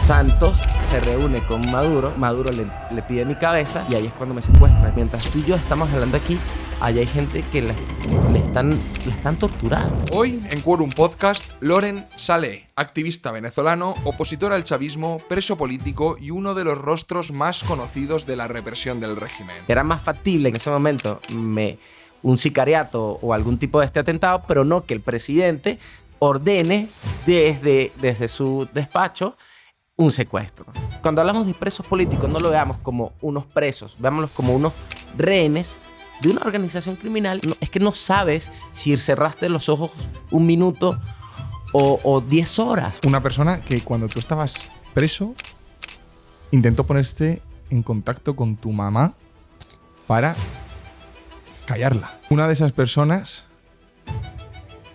Santos se reúne con Maduro, Maduro le pide mi cabeza y ahí es cuando me secuestran. Mientras tú y yo estamos hablando aquí, allá hay gente que le están torturando. Hoy, en Quorum Podcast, Loren Saleh, activista venezolano, opositor al chavismo, preso político y uno de los rostros más conocidos de la represión del régimen. Era más factible en ese momento un sicariato o algún tipo de este atentado, pero no que el presidente ordene desde su despacho un secuestro. Cuando hablamos de presos políticos, no lo veamos como unos presos, veámoslos como unos rehenes de una organización criminal. No, es que no sabes si cerraste los ojos un minuto o 10 horas. Una persona que cuando tú estabas preso intentó ponerse en contacto con tu mamá para callarla. Una de esas personas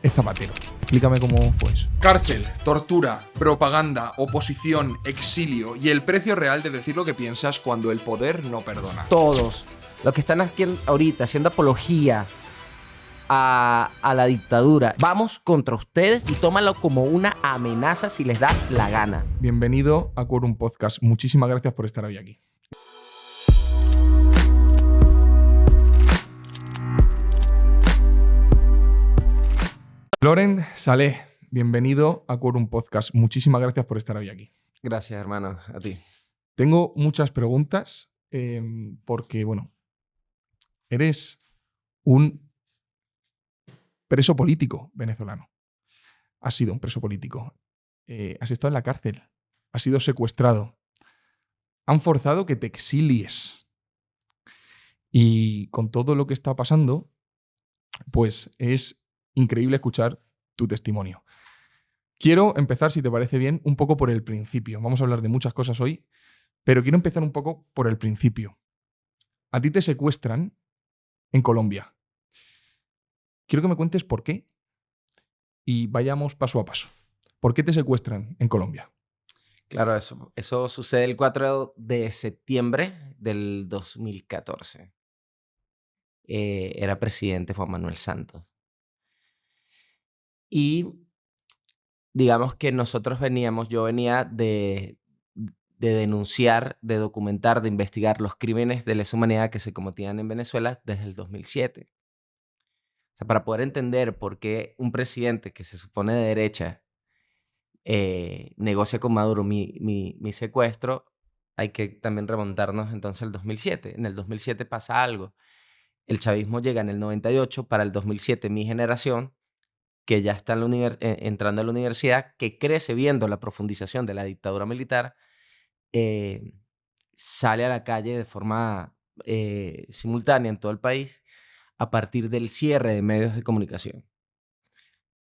es Zapatero. Explícame cómo fue eso. Cárcel, tortura, propaganda, oposición, exilio y el precio real de decir lo que piensas cuando el poder no perdona. Todos los que están aquí ahorita haciendo apología a la dictadura, vamos contra ustedes y tómalo como una amenaza si les da la gana. Bienvenido a Quorum Podcast. Muchísimas gracias por estar hoy aquí. Loren Saleh, bienvenido a Quorum Podcast. Muchísimas gracias por estar hoy aquí. Gracias, hermano, a ti. Tengo muchas preguntas porque, bueno, eres un preso político venezolano. Has sido un preso político. Has estado en la cárcel. Has sido secuestrado. Han forzado que te exilies. Y con todo lo que está pasando, pues es increíble escuchar tu testimonio. Quiero empezar, si te parece bien, un poco por el principio. Vamos a hablar de muchas cosas hoy, pero quiero empezar un poco por el principio. A ti te secuestran en Colombia. Quiero que me cuentes por qué y vayamos paso a paso. ¿Por qué te secuestran en Colombia? Claro, eso sucede el 4 de septiembre del 2014. Era presidente Juan Manuel Santos. Y digamos que yo venía de denunciar, de documentar, de investigar los crímenes de lesa humanidad que se cometían en Venezuela desde el 2007. O sea, para poder entender por qué un presidente que se supone de derecha negocia con Maduro mi secuestro, hay que también remontarnos entonces al 2007. En el 2007 pasa algo. El chavismo llega en el 98, para el 2007 mi generación, que ya está entrando a la universidad, que crece viendo la profundización de la dictadura militar, sale a la calle de forma simultánea en todo el país a partir del cierre de medios de comunicación.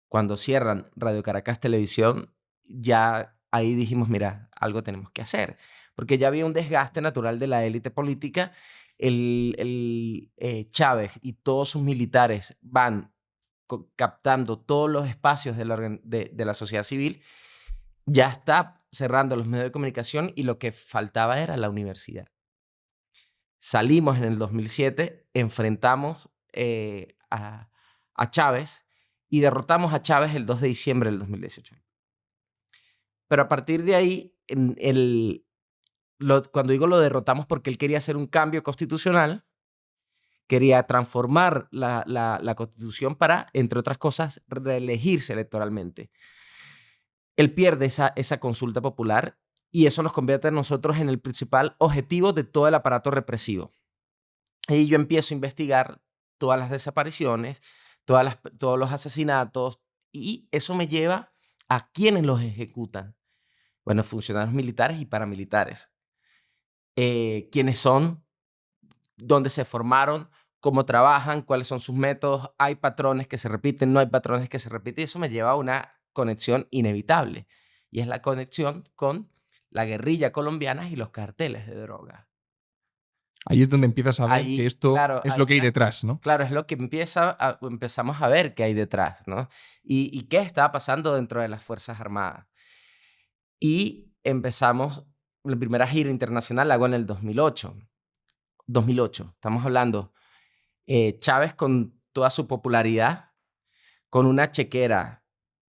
Cuando cierran Radio Caracas Televisión, ya ahí dijimos, mira, algo tenemos que hacer, porque ya había un desgaste natural de la élite política. Chávez y todos sus militares van captando todos los espacios de la sociedad civil, ya está cerrando los medios de comunicación y lo que faltaba era la universidad. Salimos en el 2007, enfrentamos a Chávez y derrotamos a Chávez el 2 de diciembre del 2018. Pero a partir de ahí, cuando digo lo derrotamos, porque él quería hacer un cambio constitucional, quería transformar la Constitución para, entre otras cosas, reelegirse electoralmente. Él pierde esa consulta popular y eso nos convierte a nosotros en el principal objetivo de todo el aparato represivo. Y yo empiezo a investigar todas las desapariciones, todos los asesinatos, y eso me lleva a quiénes los ejecutan. Bueno, funcionarios militares y paramilitares. ¿Quiénes son? ¿Dónde se formaron? ¿Cómo trabajan? ¿Cuáles son sus métodos? ¿Hay patrones que se repiten? ¿No hay patrones que se repiten? Y eso me lleva a una conexión inevitable. Y es la conexión con la guerrilla colombiana y los carteles de droga. Ahí es donde empiezas a ver que esto es lo que hay detrás, ¿no? Claro, es lo que empezamos a ver que hay detrás, ¿no? Y qué está pasando dentro de las Fuerzas Armadas. Y empezamos, la primera gira internacional la hago en el 2008. 2008, estamos hablando. Chávez con toda su popularidad, con una chequera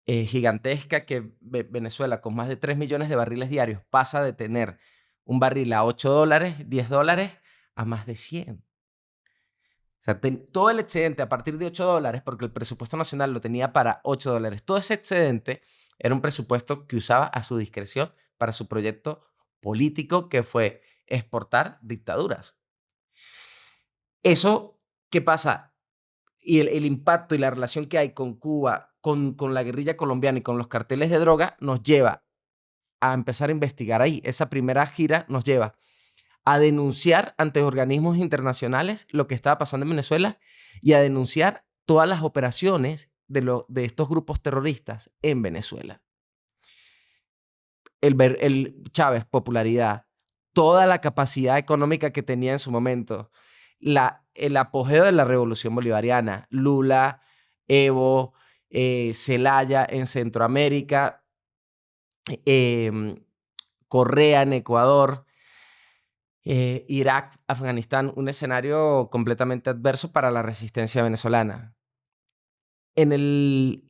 gigantesca que Venezuela, con más de 3 millones de barriles diarios, pasa de tener un barril a $8, $10, a más de 100. O sea, todo el excedente a partir de $8, porque el presupuesto nacional lo tenía para $8, todo ese excedente era un presupuesto que usaba a su discreción para su proyecto político, que fue exportar dictaduras. Eso, ¿qué pasa? Y el impacto y la relación que hay con Cuba, con la guerrilla colombiana y con los carteles de droga, nos lleva a empezar a investigar ahí. Esa primera gira nos lleva a denunciar ante organismos internacionales lo que estaba pasando en Venezuela y a denunciar todas las operaciones de estos grupos terroristas en Venezuela. El Chávez, popularidad, toda la capacidad económica que tenía en su momento, el apogeo de la revolución bolivariana, Lula, Evo, Zelaya en Centroamérica, Correa en Ecuador, Irak, Afganistán, un escenario completamente adverso para la resistencia venezolana. Y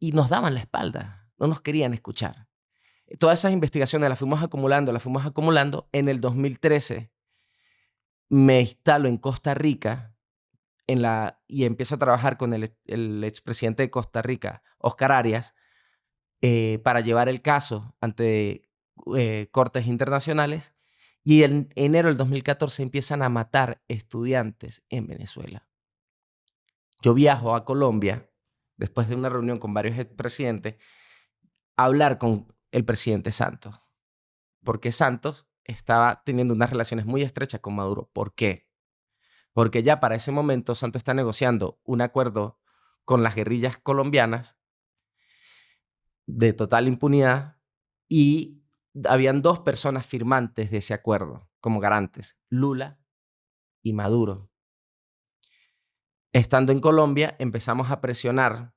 nos daban la espalda, no nos querían escuchar. Todas esas investigaciones las fuimos acumulando. En el 2013 me instalo en Costa Rica y empiezo a trabajar con el expresidente de Costa Rica, Oscar Arias, para llevar el caso ante cortes internacionales. Y en enero del 2014 empiezan a matar estudiantes en Venezuela. Yo viajo a Colombia, después de una reunión con varios expresidentes, a hablar con el presidente Santos. Porque Santos estaba teniendo unas relaciones muy estrechas con Maduro. ¿Por qué? Porque ya para ese momento Santos está negociando un acuerdo con las guerrillas colombianas de total impunidad y habían 2 personas firmantes de ese acuerdo como garantes, Lula y Maduro. Estando en Colombia, empezamos a presionar,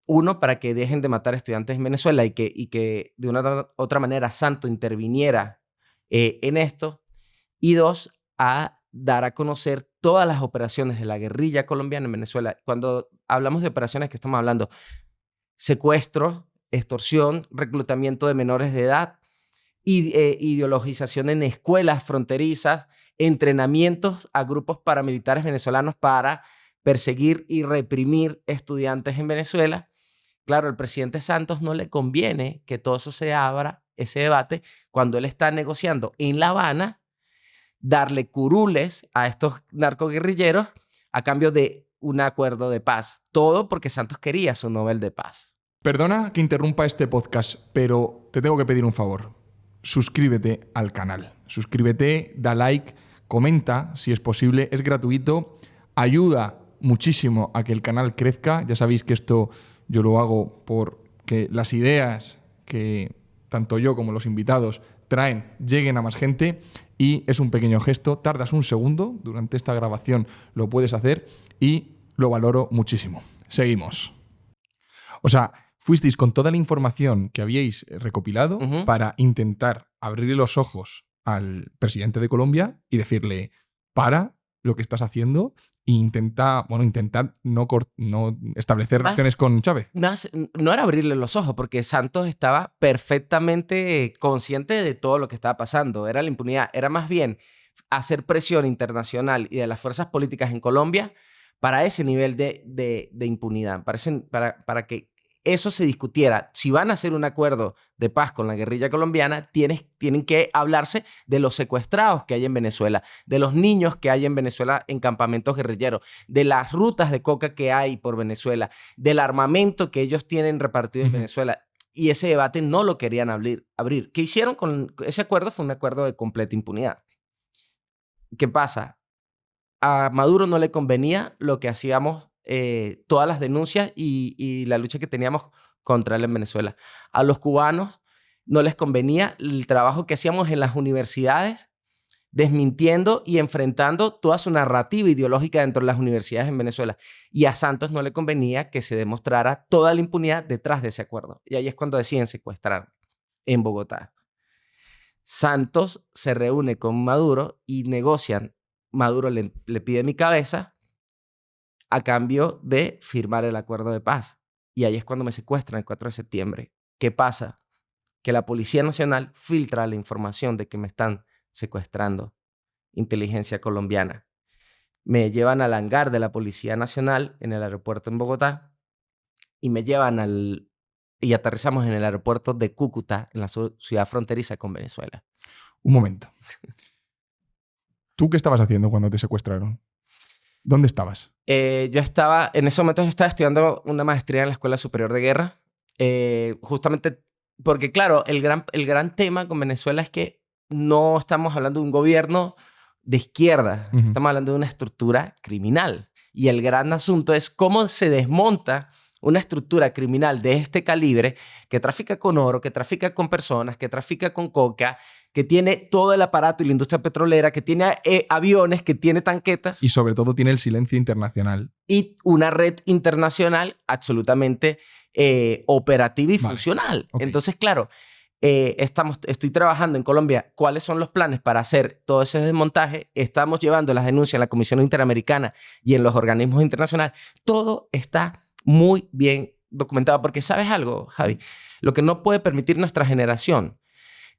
uno, para que dejen de matar estudiantes en Venezuela y que de una otra manera Santos interviniera en esto, y 2, a dar a conocer todas las operaciones de la guerrilla colombiana en Venezuela. Cuando hablamos de operaciones, que estamos hablando secuestro, extorsión, reclutamiento de menores de edad, ideologización en escuelas fronterizas, entrenamientos a grupos paramilitares venezolanos para perseguir y reprimir estudiantes en Venezuela. Claro, al presidente Santos no le conviene que todo eso se abra, ese debate, cuando él está negociando en La Habana, darle curules a estos narcoguerrilleros a cambio de un acuerdo de paz. Todo porque Santos quería su Nobel de Paz. Perdona que interrumpa este podcast, pero te tengo que pedir un favor. Suscríbete al canal. Suscríbete, da like, comenta si es posible, es gratuito, ayuda muchísimo a que el canal crezca. Ya sabéis que esto yo lo hago porque las ideas que tanto yo como los invitados traen lleguen a más gente, y es un pequeño gesto. Tardas un segundo, durante esta grabación lo puedes hacer y lo valoro muchísimo. Seguimos. O sea, fuisteis con toda la información que habíais recopilado para intentar abrirle los ojos al presidente de Colombia y decirle: para lo que estás haciendo e intentad no establecer relaciones con Chávez. No era abrirle los ojos, porque Santos estaba perfectamente consciente de todo lo que estaba pasando. Era la impunidad. Era más bien hacer presión internacional y de las fuerzas políticas en Colombia para ese nivel de impunidad, para que eso se discutiera. Si van a hacer un acuerdo de paz con la guerrilla colombiana, tienen que hablarse de los secuestrados que hay en Venezuela, de los niños que hay en Venezuela en campamentos guerrilleros, de las rutas de coca que hay por Venezuela, del armamento que ellos tienen repartido en Venezuela. Y ese debate no lo querían abrir. ¿Qué hicieron con ese acuerdo? Fue un acuerdo de completa impunidad. ¿Qué pasa? A Maduro no le convenía lo que hacíamos, todas las denuncias y la lucha que teníamos contra él en Venezuela. A los cubanos no les convenía el trabajo que hacíamos en las universidades, desmintiendo y enfrentando toda su narrativa ideológica dentro de las universidades en Venezuela. Y a Santos no le convenía que se demostrara toda la impunidad detrás de ese acuerdo. Y ahí es cuando deciden secuestrar en Bogotá. Santos se reúne con Maduro y negocian. Maduro le pide mi cabeza a cambio de firmar el acuerdo de paz. Y ahí es cuando me secuestran el 4 de septiembre. ¿Qué pasa? Que la Policía Nacional filtra la información de que me están secuestrando. Inteligencia colombiana. Me llevan al hangar de la Policía Nacional en el aeropuerto en Bogotá y me llevan y aterrizamos en el aeropuerto de Cúcuta, en la ciudad fronteriza con Venezuela. Un momento. ¿Tú qué estabas haciendo cuando te secuestraron? ¿Dónde estabas? En ese momento yo estaba estudiando una maestría en la Escuela Superior de Guerra, justamente porque, claro, el gran tema con Venezuela es que no estamos hablando de un gobierno de izquierda, estamos hablando de una estructura criminal. Y el gran asunto es cómo se desmonta una estructura criminal de este calibre que trafica con oro, que trafica con personas, que trafica con coca, que tiene todo el aparato y la industria petrolera, que tiene aviones, que tiene tanquetas. Y sobre todo tiene el silencio internacional. Y una red internacional absolutamente operativa y funcional. Okay. Entonces, claro, estoy trabajando en Colombia. ¿Cuáles son los planes para hacer todo ese desmontaje? Estamos llevando las denuncias a la Comisión Interamericana y en los organismos internacionales. Todo está muy bien documentado. Porque, ¿sabes algo, Javi? Lo que no puede permitir nuestra generación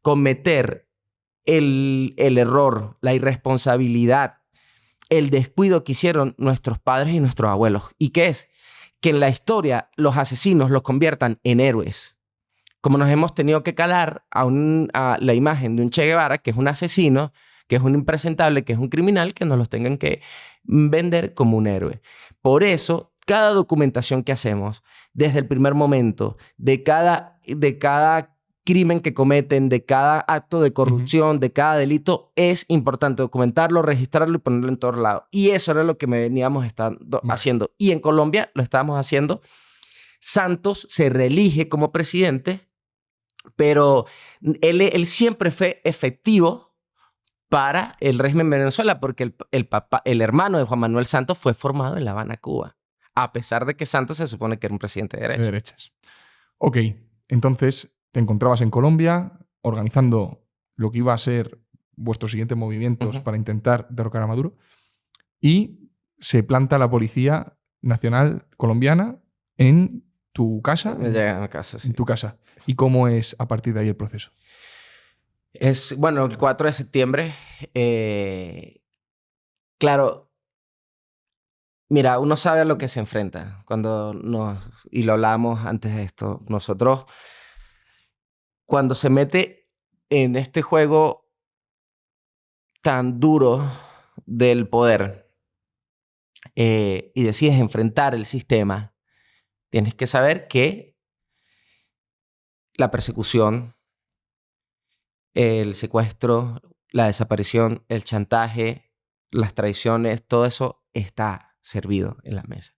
cometer el error, la irresponsabilidad, el descuido que hicieron nuestros padres y nuestros abuelos. ¿Y qué es? Que en la historia los asesinos los conviertan en héroes. Como nos hemos tenido que calar a la imagen de un Che Guevara, que es un asesino, que es un impresentable, que es un criminal, que nos los tengan que vender como un héroe. Por eso, cada documentación que hacemos, desde el primer momento, de cada crimen que cometen, de cada acto de corrupción, de cada delito, es importante documentarlo, registrarlo y ponerlo en todos lados. Y eso era lo que veníamos haciendo. Y en Colombia lo estábamos haciendo. Santos se reelige como presidente, pero él siempre fue efectivo para el régimen de Venezuela porque el hermano de Juan Manuel Santos fue formado en La Habana, Cuba, a pesar de que Santos se supone que era un presidente de derecha. De derechas. Ok, entonces te encontrabas en Colombia organizando lo que iba a ser vuestros siguientes movimientos para intentar derrocar a Maduro y se planta la Policía Nacional Colombiana en tu casa. Me llegan a casa, sí. En tu casa. ¿Y cómo es a partir de ahí el proceso? Bueno, el 4 de septiembre, claro, mira, uno sabe a lo que se enfrenta y lo hablábamos antes de esto, nosotros, cuando se mete en este juego tan duro del poder y decides enfrentar el sistema, tienes que saber que la persecución, el secuestro, la desaparición, el chantaje, las traiciones, todo eso está servido en la mesa.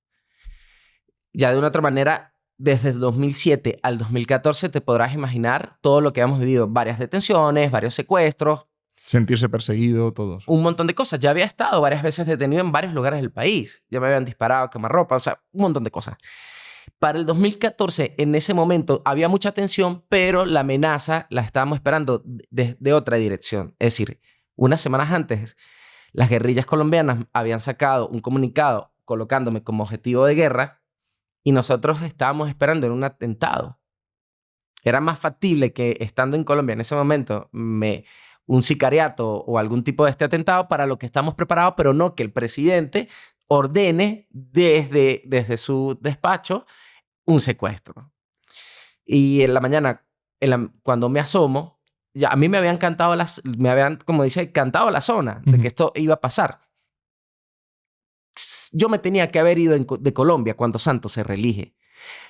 Ya de una otra manera, desde el 2007 al 2014 te podrás imaginar todo lo que hemos vivido. Varias detenciones, varios secuestros. Sentirse perseguido, todos. Un montón de cosas. Ya había estado varias veces detenido en varios lugares del país. Ya me habían disparado, quemarropa, o sea, un montón de cosas. Para el 2014, en ese momento, había mucha tensión, pero la amenaza la estábamos esperando de otra dirección. Es decir, unas semanas antes, las guerrillas colombianas habían sacado un comunicado colocándome como objetivo de guerra y nosotros estábamos esperando en un atentado. Era más factible que estando en Colombia en ese momento un sicariato o algún tipo de este atentado para lo que estamos preparados, pero no que el presidente ordene desde su despacho un secuestro. Y en la mañana, cuando me asomo, ya a mí me habían cantado como dice, cantado la zona de que esto iba a pasar. Yo me tenía que haber ido de Colombia cuando Santos se reelige.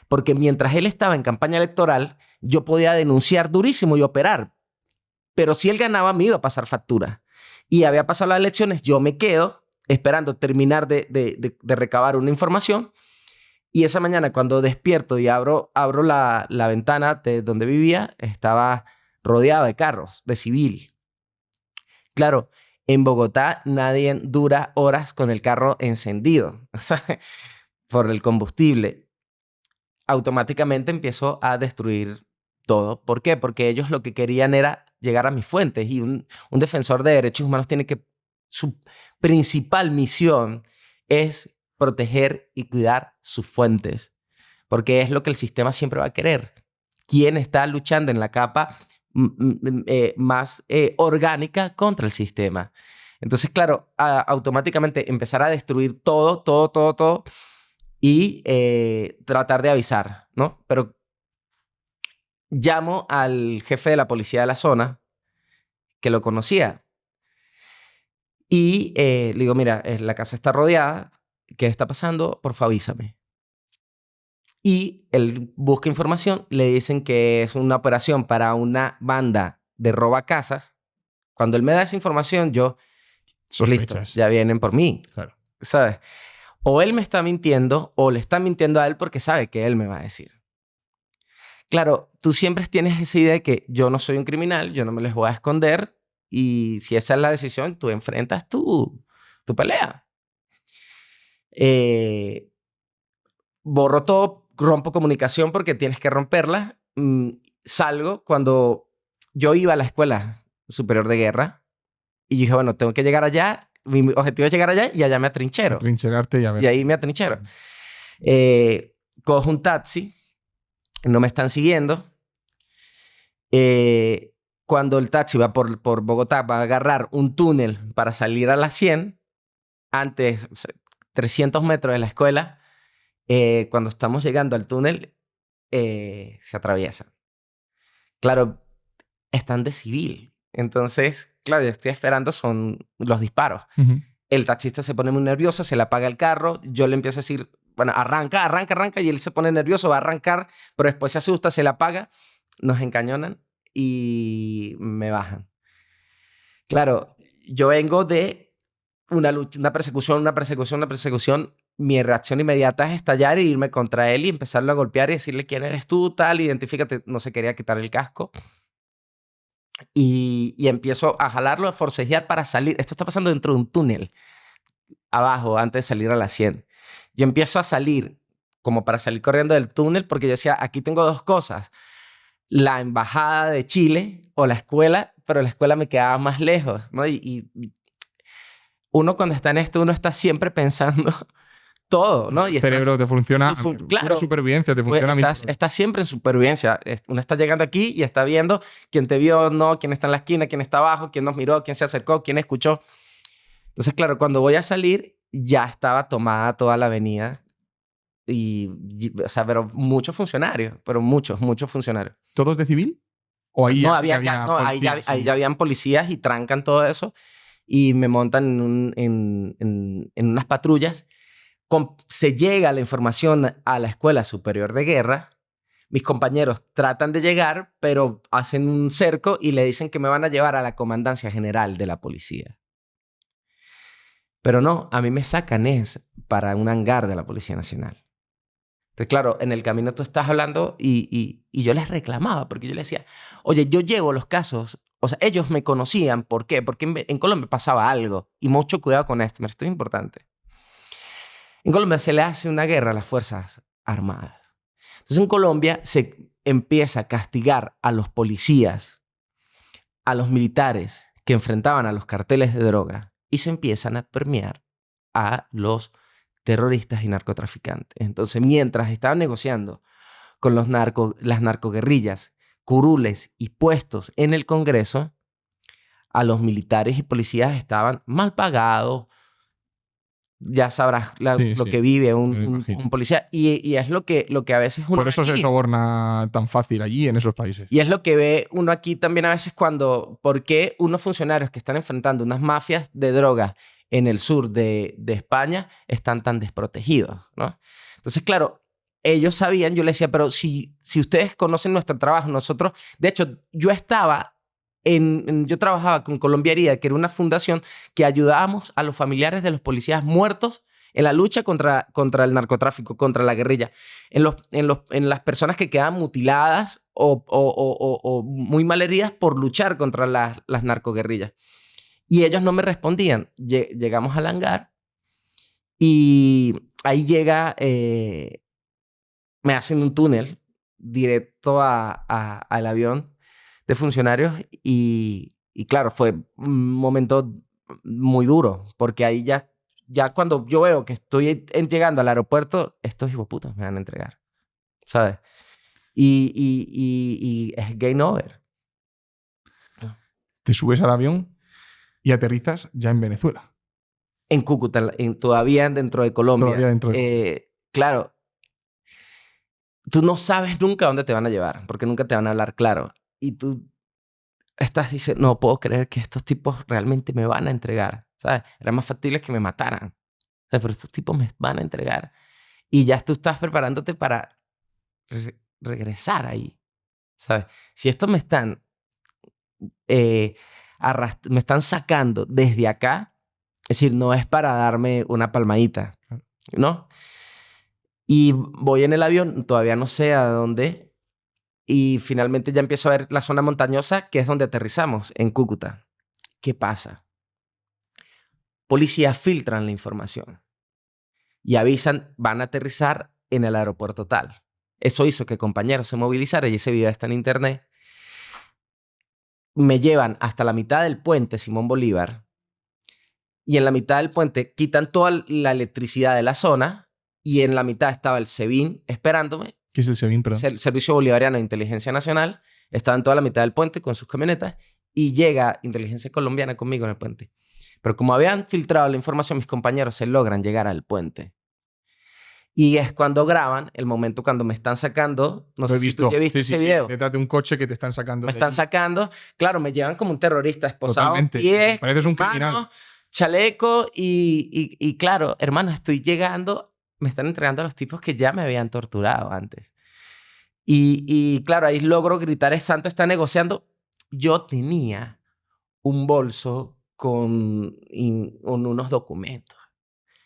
Porque mientras él estaba en campaña electoral, yo podía denunciar durísimo y operar. Pero si él ganaba, me iba a pasar factura. Y había pasado las elecciones, yo me quedo esperando terminar de recabar una información. Y esa mañana, cuando despierto y abro la ventana de donde vivía, estaba rodeado de carros, de civil. Claro, en Bogotá nadie dura horas con el carro encendido, o sea, por el combustible. Automáticamente empiezo a destruir todo. ¿Por qué? Porque ellos lo que querían era llegar a mis fuentes y un defensor de derechos humanos tiene que... Su principal misión es proteger y cuidar sus fuentes. porque es lo que el sistema siempre va a querer. ¿Quién está luchando en la capa más orgánica contra el sistema? Entonces, claro, automáticamente empezar a destruir todo y tratar de avisar, ¿no? Pero llamo al jefe de la policía de la zona, que lo conocía, y le digo, mira, la casa está rodeada, ¿qué está pasando? Por favor, avísame. Y él busca información, le dicen que es una operación para una banda de robacasas. Cuando él me da esa información, yo, listo, Sospechas. ya vienen por mí, Claro. ¿sabes? O él me está mintiendo, o le está mintiendo a él porque sabe que él me va a decir. Claro, tú siempre tienes esa idea de que yo no soy un criminal, yo no me les voy a esconder, y si esa es la decisión, tú enfrentas tu pelea. Borro todo, rompo comunicación porque tienes que romperla. Salgo cuando yo iba a la Escuela Superior de Guerra y dije, bueno, tengo que llegar allá. Mi objetivo es llegar allá y allá me atrinchero. Trincherarte y a ver. Y ahí me atrinchero. Cojo un taxi, no me están siguiendo. Cuando el taxi va por Bogotá, va a agarrar un túnel para salir a la 100, antes, 300 metros de la escuela, cuando estamos llegando al túnel, se atraviesa. Claro, están de civil. Entonces, claro, yo estoy esperando, son los disparos. Uh-huh. El taxista se pone muy nervioso, se le apaga el carro, yo le empiezo a decir, bueno, arranca, y él se pone nervioso, va a arrancar, pero después se asusta, se le apaga, nos encañonan y me bajan. Claro, yo vengo de una lucha, una persecución. Mi reacción inmediata es estallar e irme contra él y empezarlo a golpear y decirle quién eres tú, tal, identifícate. No se quería quitar el casco. Y empiezo a jalarlo, a forcejear para salir. Esto está pasando dentro de un túnel, abajo, antes de salir a la 100. Yo empiezo a salir, como para salir corriendo del túnel, porque yo decía, aquí tengo dos cosas. La embajada de Chile o la escuela, pero la escuela me quedaba más lejos, ¿no? Y uno cuando está en esto, uno está siempre pensando todo, ¿no? Y el cerebro te funciona, claro, pura supervivencia te funciona. Estás siempre en supervivencia. Uno está llegando aquí y está viendo quién te vio, no, quién está en la esquina, quién está abajo, quién nos miró, quién se acercó, quién escuchó. Entonces, claro, cuando voy a salir, ya estaba tomada toda la avenida. O sea, pero muchos funcionarios, muchos funcionarios. ¿Todos de civil? ¿O ahí no, ahí ya habían policías y trancan todo eso y me montan en unas patrullas. Se llega la información a la Escuela Superior de Guerra. Mis compañeros tratan de llegar, pero hacen un cerco y le dicen que me van a llevar a la Comandancia General de la Policía. Pero no, a mí me sacan para un hangar de la Policía Nacional. Entonces, claro, en el camino tú estás hablando y yo les reclamaba porque yo les decía, oye, yo llevo los casos, o sea, ellos me conocían. ¿Por qué? Porque en Colombia pasaba algo y mucho cuidado con esto, esto es importante. En Colombia se le hace una guerra a las Fuerzas Armadas. Entonces, en Colombia se empieza a castigar a los policías, a los militares que enfrentaban a los carteles de droga y se empiezan a premiar a los terroristas y narcotraficantes. Entonces, mientras estaban negociando con las narcoguerrillas, curules y puestos en el Congreso, a los militares y policías estaban mal pagados. Ya sabrás lo que vive un policía. Y es lo que a veces uno... Por eso se soborna tan fácil allí, en esos países. Y es lo que ve uno aquí también a veces ¿por qué unos funcionarios que están enfrentando unas mafias de droga en el sur de España están tan desprotegidos, ¿no? Entonces, claro, ellos sabían, yo les decía, pero si ustedes conocen nuestro trabajo, nosotros... De hecho, yo trabajaba con Colombia Herida, que era una fundación que ayudábamos a los familiares de los policías muertos en la lucha contra el narcotráfico, contra la guerrilla, en las personas que quedaban mutiladas o muy mal heridas por luchar contra las narcoguerrillas. Y ellos no me respondían. Llegamos al hangar y ahí me hacen un túnel directo al avión de funcionarios y claro, fue un momento muy duro porque ahí ya cuando yo veo que estoy llegando al aeropuerto, estos hijoputas me van a entregar. ¿sabes? Y es game over. Te subes al avión y aterrizas ya en Venezuela. En Cúcuta, todavía dentro de Colombia. Todavía dentro de Claro, tú no sabes nunca dónde te van a llevar, porque nunca te van a hablar claro. Y tú estás diciendo, no puedo creer que estos tipos realmente me van a entregar, ¿sabes? Era más factible que me mataran, ¿sabes? Pero estos tipos me van a entregar. Y ya tú estás preparándote para regresar ahí, ¿sabes? Si estos me están, me están sacando desde acá, es decir, no es para darme una palmadita, ¿no? Y voy en el avión, todavía no sé a dónde, y finalmente ya empiezo a ver la zona montañosa, que es donde aterrizamos, en Cúcuta. ¿Qué pasa? Policías filtran la información y avisan, van a aterrizar en el aeropuerto tal. Eso hizo que compañeros se movilizaran y ese video está en internet. Me llevan hasta la mitad del puente Simón Bolívar y en la mitad del puente quitan toda la electricidad de la zona y en la mitad estaba el SEBIN esperándome. ¿Qué es el SEBIN, perdón? El Servicio Bolivariano de Inteligencia Nacional. Estaba en toda la mitad del puente con sus camionetas y llega Inteligencia Colombiana conmigo en el puente. Pero como habían filtrado la información, mis compañeros se logran llegar al puente. Y es cuando graban el momento cuando me están sacando. No Lo sé he si visto. tú ya viste ese video. Detrás de un coche que te están sacando. Me de están allí. sacando. Claro, me llevan como un terrorista esposado. Totalmente. Pies, Pareces un manos, criminal. chaleco y claro, hermano, estoy llegando. Me están entregando a los tipos que ya me habían torturado antes. Y claro, ahí logro gritar, es santo, está negociando. Yo tenía un bolso con unos documentos.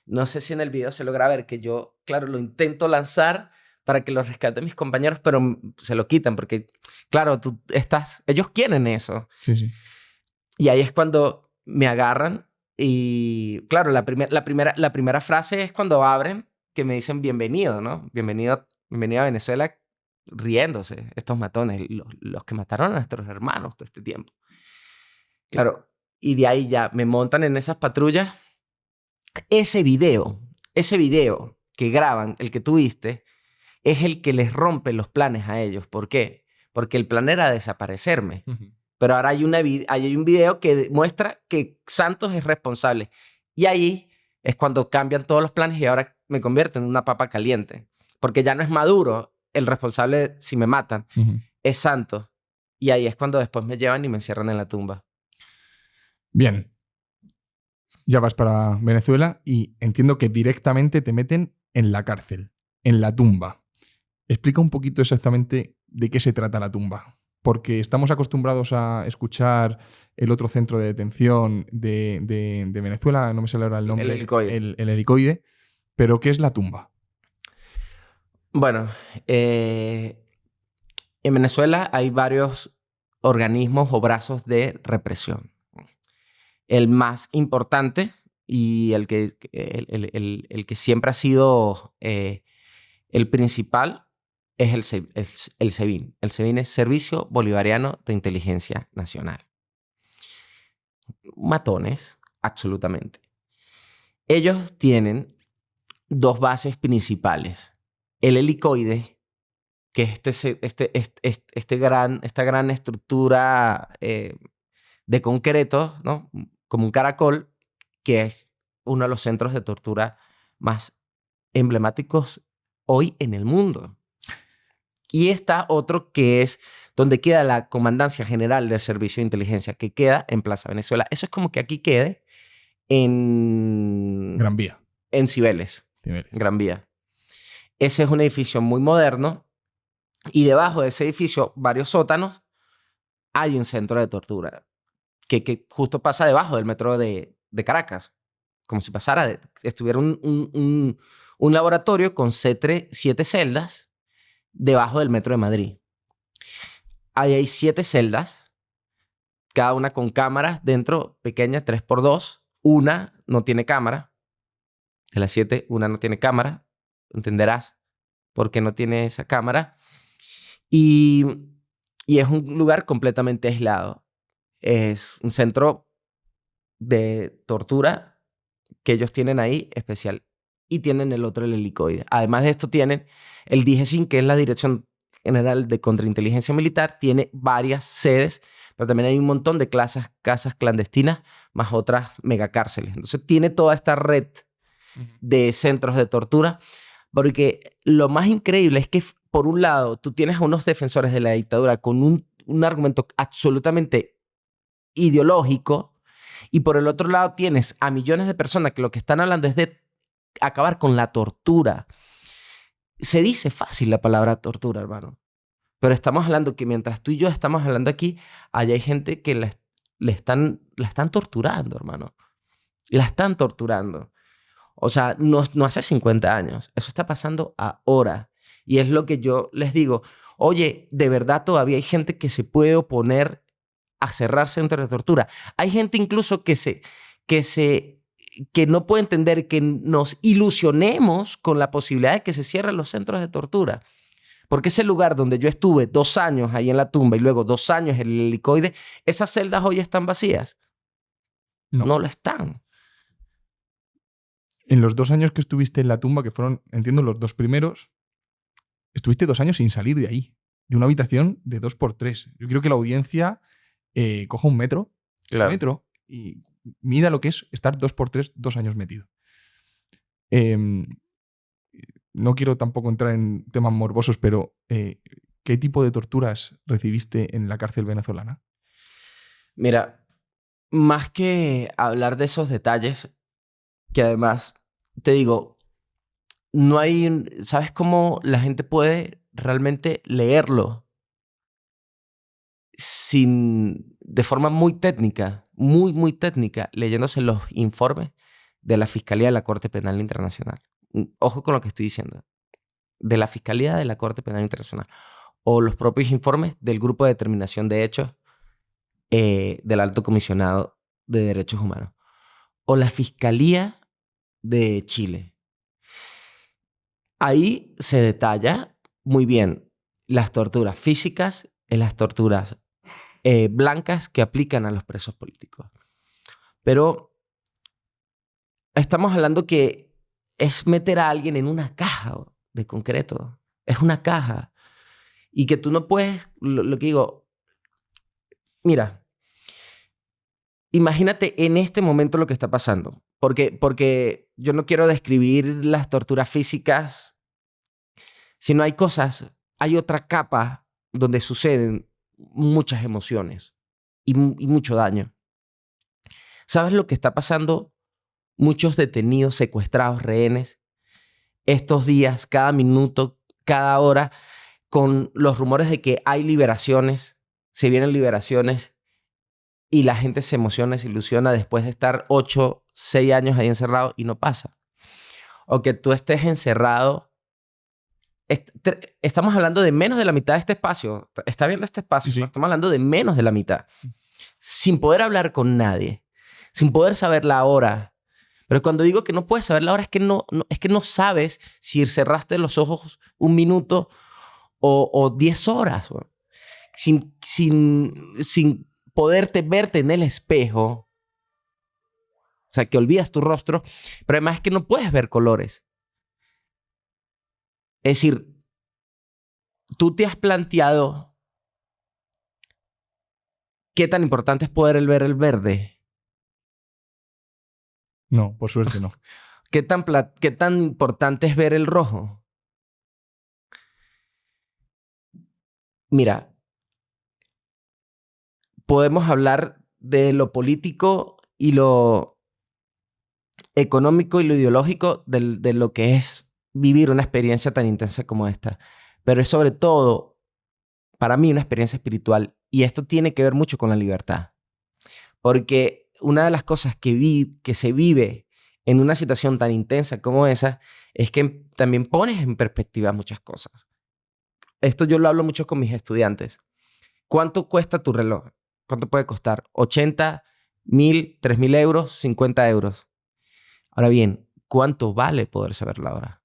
No sé si en el video se logra ver que yo, claro, lo intento lanzar para que lo rescate mis compañeros, pero se lo quitan porque, claro, ellos quieren eso. Sí, sí. Y ahí es cuando me agarran y, claro, la primera frase es cuando abren que me dicen bienvenido, ¿no? Bienvenido a Venezuela, riéndose, estos matones, los que mataron a nuestros hermanos todo este tiempo. Claro, y de ahí ya me montan en esas patrullas. Ese video que graban, el que tú viste, es el que les rompe los planes a ellos. ¿Por qué? Porque el plan era desaparecerme. Pero ahora hay un video que muestra que Santos es responsable. Y ahí es cuando cambian todos los planes y ahora me convierto en una papa caliente. Porque ya no es Maduro el responsable si me matan, es Santos. Y ahí es cuando después me llevan y me encierran en la tumba. Bien. Ya vas para Venezuela y entiendo que directamente te meten en la cárcel, en la tumba. Explica un poquito exactamente de qué se trata la tumba. Porque estamos acostumbrados a escuchar el otro centro de detención de Venezuela, no me sale ahora el nombre. El Helicoide. El Helicoide. Pero ¿qué es la tumba? Bueno, en Venezuela hay varios organismos o brazos de represión. El más importante y el que siempre ha sido el principal es el SEBIN. El SEBIN es Servicio Bolivariano de Inteligencia Nacional. Matones, absolutamente. Ellos tienen dos bases principales. El Helicoide, que es esta gran estructura de concreto, ¿no? Como un caracol, que es uno de los centros de tortura más emblemáticos hoy en el mundo. Y está otro que es donde queda la Comandancia General del Servicio de Inteligencia, que queda en Plaza Venezuela. Eso es como que aquí quede en... Gran Vía. En Cibeles. Gran Vía. Ese es un edificio muy moderno y debajo de ese edificio, varios sótanos, hay un centro de tortura que justo pasa debajo del metro de Caracas. Como si estuviera un laboratorio con 7 celdas debajo del metro de Madrid. Ahí hay 7 celdas, cada una con cámaras dentro, pequeñas, 3x2. Una no tiene cámara. De las 7, una no tiene cámara. Entenderás por qué no tiene esa cámara. Y es un lugar completamente aislado. Es un centro de tortura que ellos tienen ahí especial. y tienen el otro, el helicoide. Además de esto tienen el DGCIN, que es la Dirección General de Contrainteligencia Militar, tiene varias sedes, pero también hay un montón de casas clandestinas, más otras megacárceles. Entonces tiene toda esta red de centros de tortura, porque lo más increíble es que, por un lado, tú tienes a unos defensores de la dictadura con un argumento absolutamente ideológico, y por el otro lado tienes a millones de personas que lo que están hablando es de acabar con la tortura. Se dice fácil la palabra tortura, hermano. Pero estamos hablando que mientras tú y yo estamos hablando aquí, allá hay gente que la están torturando, hermano. La están torturando. O sea, no hace 50 años. Eso está pasando ahora. Y es lo que yo les digo. Oye, de verdad todavía hay gente que se puede oponer a cerrar centros de tortura. Hay gente incluso que no puede entender que nos ilusionemos con la posibilidad de que se cierren los centros de tortura. Porque ese lugar donde yo estuve 2 años ahí en la tumba y luego 2 años en el helicoide, esas celdas hoy están vacías. No lo están. En los 2 años que estuviste en la tumba, que fueron, entiendo, los 2 primeros, estuviste 2 años sin salir de ahí, de una habitación de 2x3. Yo quiero que la audiencia coja un metro, Claro. Y mida lo que es estar 2x3, 2 años metido. No quiero tampoco entrar en temas morbosos, pero ¿qué tipo de torturas recibiste en la cárcel venezolana? Mira, más que hablar de esos detalles, que además, te digo, no hay... ¿Sabes cómo la gente puede realmente leerlo de forma muy técnica, muy técnica, leyéndose los informes de la Fiscalía de la Corte Penal Internacional? Ojo con lo que estoy diciendo. De la Fiscalía de la Corte Penal Internacional. O los propios informes del Grupo de Determinación de Hechos del Alto Comisionado de Derechos Humanos. O la Fiscalía de Chile. Ahí se detalla muy bien las torturas físicas y las torturas blancas que aplican a los presos políticos. Pero estamos hablando que es meter a alguien en una caja de concreto. Es una caja. Y que tú no puedes... Lo que digo... Mira, imagínate en este momento lo que está pasando. Porque yo no quiero describir las torturas físicas, sino hay otra capa donde suceden muchas emociones y mucho daño. ¿Sabes lo que está pasando? Muchos detenidos, secuestrados, rehenes, estos días, cada minuto, cada hora, con los rumores de que hay liberaciones, se vienen liberaciones, y la gente se emociona, se ilusiona después de estar 8, 6 años ahí encerrado y no pasa. O que tú estés encerrado. Estamos hablando de menos de la mitad de este espacio. ¿Está viendo este espacio? Sí. Estamos hablando de menos de la mitad. Sin poder hablar con nadie. Sin poder saber la hora. Pero cuando digo que no puedes saber la hora, es que no sabes si cerraste los ojos 1 minuto o 10 horas. Sin poderte verte en el espejo. O sea, que olvidas tu rostro. Pero además es que no puedes ver colores. Es decir, tú te has planteado qué tan importante es poder ver el verde. No, por suerte no. ¿Qué tan importante es ver el rojo? Mira, podemos hablar de lo político y lo económico y lo ideológico de lo que es vivir una experiencia tan intensa como esta. Pero es sobre todo, para mí, una experiencia espiritual. Y esto tiene que ver mucho con la libertad. Porque una de las cosas que se vive en una situación tan intensa como esa es que también pones en perspectiva muchas cosas. Esto yo lo hablo mucho con mis estudiantes. ¿Cuánto cuesta tu reloj? ¿Cuánto puede costar? 80, 1.000, 3.000 euros, 50 euros. Ahora bien, ¿cuánto vale poder saber la hora?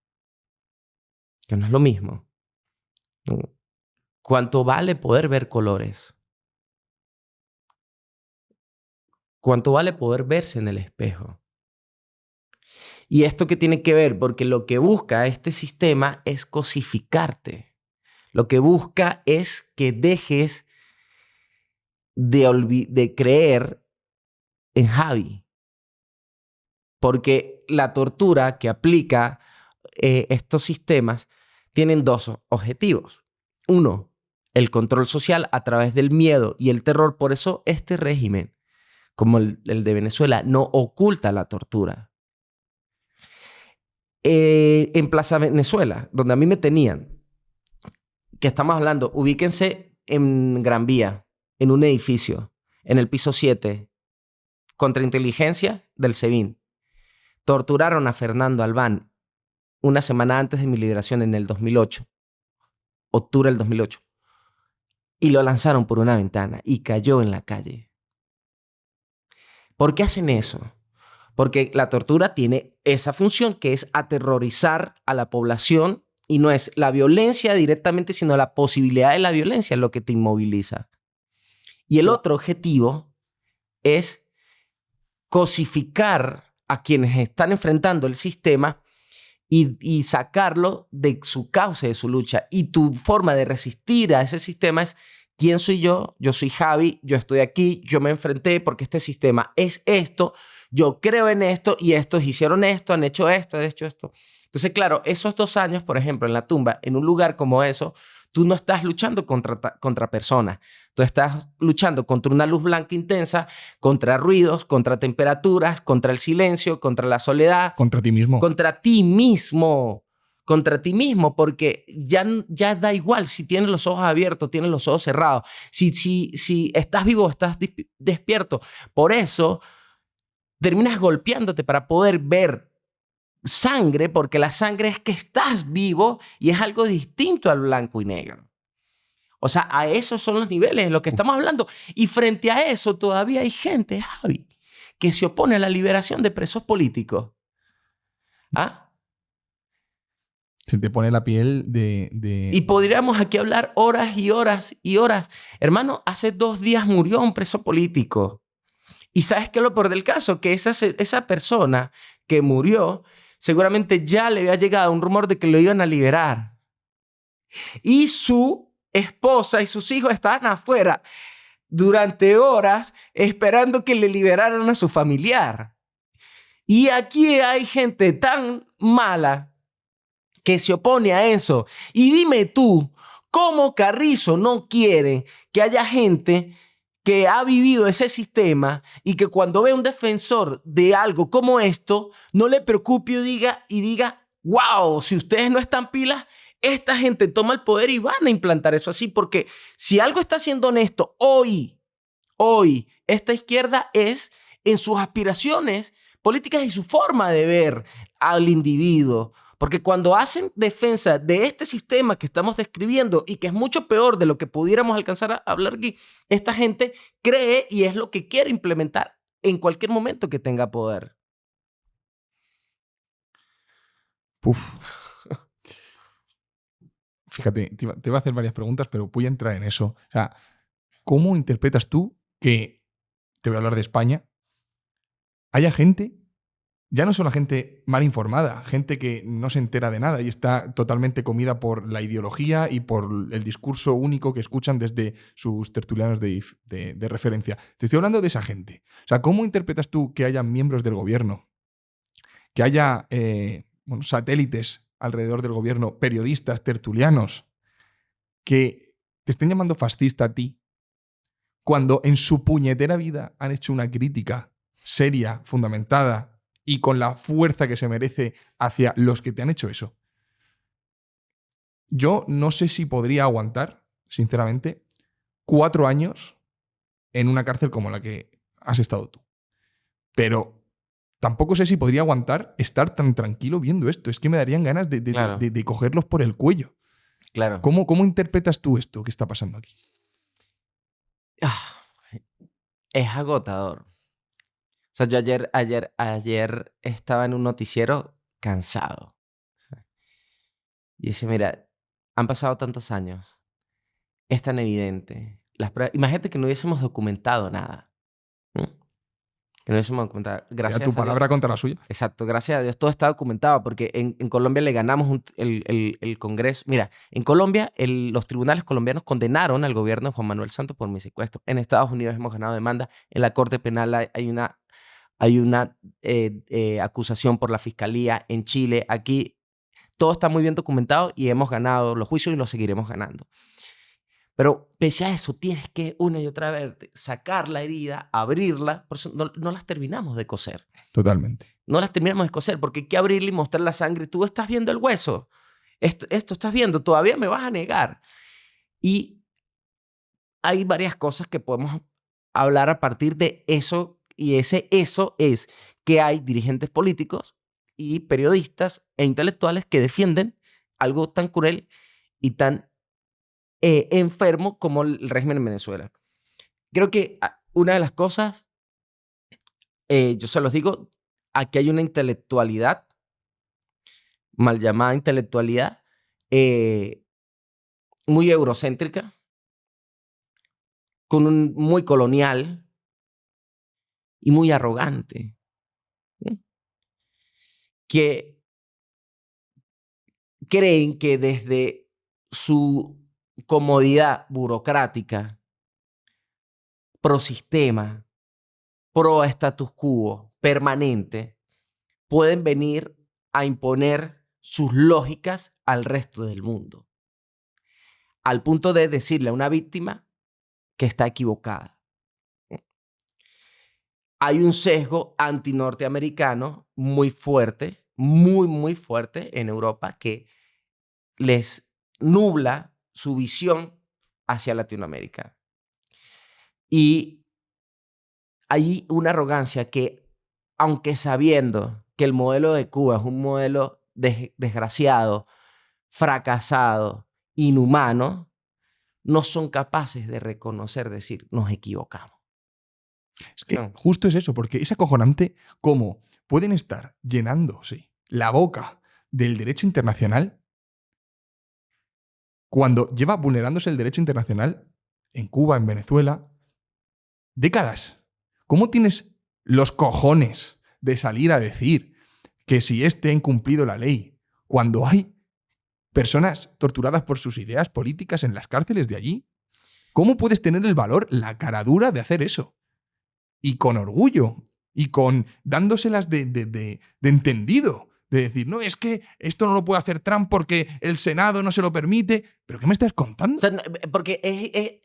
Que no es lo mismo. ¿Cuánto vale poder ver colores? ¿Cuánto vale poder verse en el espejo? ¿Y esto qué tiene que ver? Porque lo que busca este sistema es cosificarte. Lo que busca es que dejes de creer en Javi. Porque la tortura que aplica estos sistemas tienen dos objetivos. Uno, el control social a través del miedo y el terror. Por eso este régimen, como el de Venezuela, no oculta la tortura. En Plaza Venezuela, donde a mí me tenían, que estamos hablando, ubíquense en Gran Vía, en un edificio, en el piso 7, contrainteligencia del SEBIN. Torturaron a Fernando Albán una semana antes de mi liberación en el 2008, octubre del 2008, y lo lanzaron por una ventana y cayó en la calle. ¿Por qué hacen eso? Porque la tortura tiene esa función que es aterrorizar a la población y no es la violencia directamente, sino la posibilidad de la violencia lo que te inmoviliza. Y el otro objetivo es cosificar a quienes están enfrentando el sistema y sacarlo de su causa, de su lucha. Y tu forma de resistir a ese sistema es: ¿quién soy yo? Yo soy Javi, yo estoy aquí, yo me enfrenté porque este sistema es esto, yo creo en esto y estos hicieron esto, han hecho esto, han hecho esto. Entonces, claro, esos 2 años, por ejemplo, en la tumba, en un lugar como eso, tú no estás luchando contra personas. Tú estás luchando contra una luz blanca intensa, contra ruidos, contra temperaturas, contra el silencio, contra la soledad. Contra ti mismo. Contra ti mismo. Contra ti mismo, porque ya da igual si tienes los ojos abiertos, tienes los ojos cerrados, si estás vivo o estás despierto. Por eso terminas golpeándote para poder ver sangre, porque la sangre es que estás vivo y es algo distinto al blanco y negro. O sea, a esos son los niveles de lo que estamos hablando. Y frente a eso todavía hay gente, Javi, que se opone a la liberación de presos políticos. ¿Ah? Se te pone la piel de... Y podríamos aquí hablar horas y horas y horas. Hermano, hace 2 días murió un preso político. ¿Y sabes qué es lo peor del caso? Que esa persona que murió, seguramente ya le había llegado un rumor de que lo iban a liberar. Y su esposa y sus hijos estaban afuera durante horas esperando que le liberaran a su familiar. Y aquí hay gente tan mala que se opone a eso. Y dime tú, ¿cómo Carrizo no quiere que haya gente que ha vivido ese sistema y que cuando ve un defensor de algo como esto, no le preocupe y diga, wow, si ustedes no están pilas, esta gente toma el poder y van a implantar eso así? Porque si algo está siendo honesto hoy, esta izquierda es en sus aspiraciones políticas y su forma de ver al individuo. Porque cuando hacen defensa de este sistema que estamos describiendo y que es mucho peor de lo que pudiéramos alcanzar a hablar aquí, esta gente cree y es lo que quiere implementar en cualquier momento que tenga poder. Uf. Fíjate, te iba a hacer varias preguntas, pero voy a entrar en eso. O sea, ¿cómo interpretas tú que, te voy a hablar de España, haya gente, ya no solo gente mal informada, gente que no se entera de nada y está totalmente comida por la ideología y por el discurso único que escuchan desde sus tertulianos de referencia? Te estoy hablando de esa gente. O sea, ¿cómo interpretas tú que haya miembros del gobierno, que haya satélites alrededor del gobierno, periodistas, tertulianos, que te estén llamando fascista a ti, cuando en su puñetera vida han hecho una crítica seria, fundamentada y con la fuerza que se merece hacia los que te han hecho eso? Yo no sé si podría aguantar, sinceramente, 4 años en una cárcel como la que has estado tú. Pero tampoco sé si podría aguantar estar tan tranquilo viendo esto. Es que me darían ganas Claro. de cogerlos por el cuello. Claro. ¿Cómo interpretas tú esto que está pasando aquí? Es agotador. O sea, yo ayer estaba en un noticiero cansado. Y dice, mira, han pasado tantos años. Es tan evidente. Imagínate que no hubiésemos documentado nada. ¿Mm? Que no hubiésemos documentado. Gracias Ya tu a Dios. palabra contra la suya. Exacto, gracias a Dios todo está documentado porque en Colombia le ganamos el Congreso. Mira, en Colombia los tribunales colombianos condenaron al gobierno de Juan Manuel Santos por mi secuestro. En Estados Unidos hemos ganado demanda. En la Corte Penal hay una acusación por la Fiscalía. En Chile, aquí todo está muy bien documentado y hemos ganado los juicios y los seguiremos ganando. Pero pese a eso, tienes que una y otra vez sacar la herida, abrirla. Por eso no las terminamos de coser. Totalmente. No las terminamos de coser porque hay que abrirla y mostrar la sangre. Tú estás viendo el hueso. Esto estás viendo. Todavía me vas a negar. Y hay varias cosas que podemos hablar a partir de eso. Y eso es que hay dirigentes políticos y periodistas e intelectuales que defienden algo tan cruel y tan enfermo como el régimen en Venezuela. Creo que una de las cosas, yo se los digo, aquí hay una intelectualidad, mal llamada intelectualidad, muy eurocéntrica, muy colonial y muy arrogante, ¿sí? Que creen que desde su comodidad burocrática, pro sistema, pro status quo permanente, pueden venir a imponer sus lógicas al resto del mundo, al punto de decirle a una víctima que está equivocada. Hay un sesgo antinorteamericano muy fuerte, muy fuerte en Europa que les nubla su visión hacia Latinoamérica. Y hay una arrogancia que, aunque sabiendo que el modelo de Cuba es un modelo desgraciado, fracasado, inhumano, no son capaces de reconocer, decir, nos equivocamos. Es que justo es eso, porque es acojonante cómo pueden estar llenándose la boca del derecho internacional cuando lleva vulnerándose el derecho internacional en Cuba, en Venezuela, décadas. ¿Cómo tienes los cojones de salir a decir que si ha incumplido la ley cuando hay personas torturadas por sus ideas políticas en las cárceles de allí? ¿Cómo puedes tener el valor, la caradura de hacer eso? Y con orgullo, y con dándoselas de entendido. De decir, no, es que esto no lo puede hacer Trump porque el Senado no se lo permite. ¿Pero qué me estás contando? O sea, porque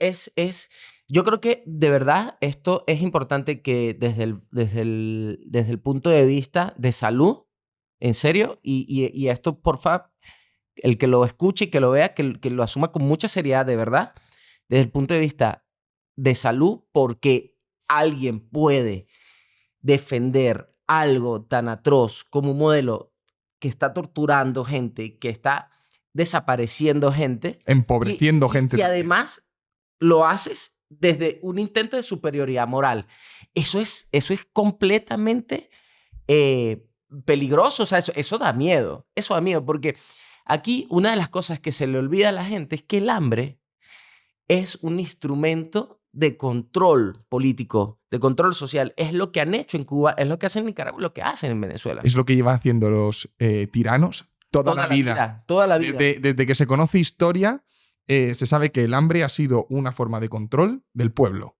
yo creo que de verdad esto es importante que desde el punto de vista de salud, en serio, y esto, por favor, el que lo escuche y que lo vea, que lo asuma con mucha seriedad, de verdad, desde el punto de vista de salud, porque alguien puede defender algo tan atroz como un modelo que está torturando gente, que está desapareciendo gente. Empobreciendo gente. Y además lo haces desde un intento de superioridad moral. Eso es completamente peligroso. O sea, eso da miedo. Eso da miedo porque aquí una de las cosas que se le olvida a la gente es que el hambre es un instrumento de control político, de control social. Es lo que han hecho en Cuba, es lo que hacen en Nicaragua, es lo que hacen en Venezuela. Es lo que llevan haciendo los tiranos toda la vida. Toda la vida. Desde que se conoce historia, se sabe que el hambre ha sido una forma de control del pueblo.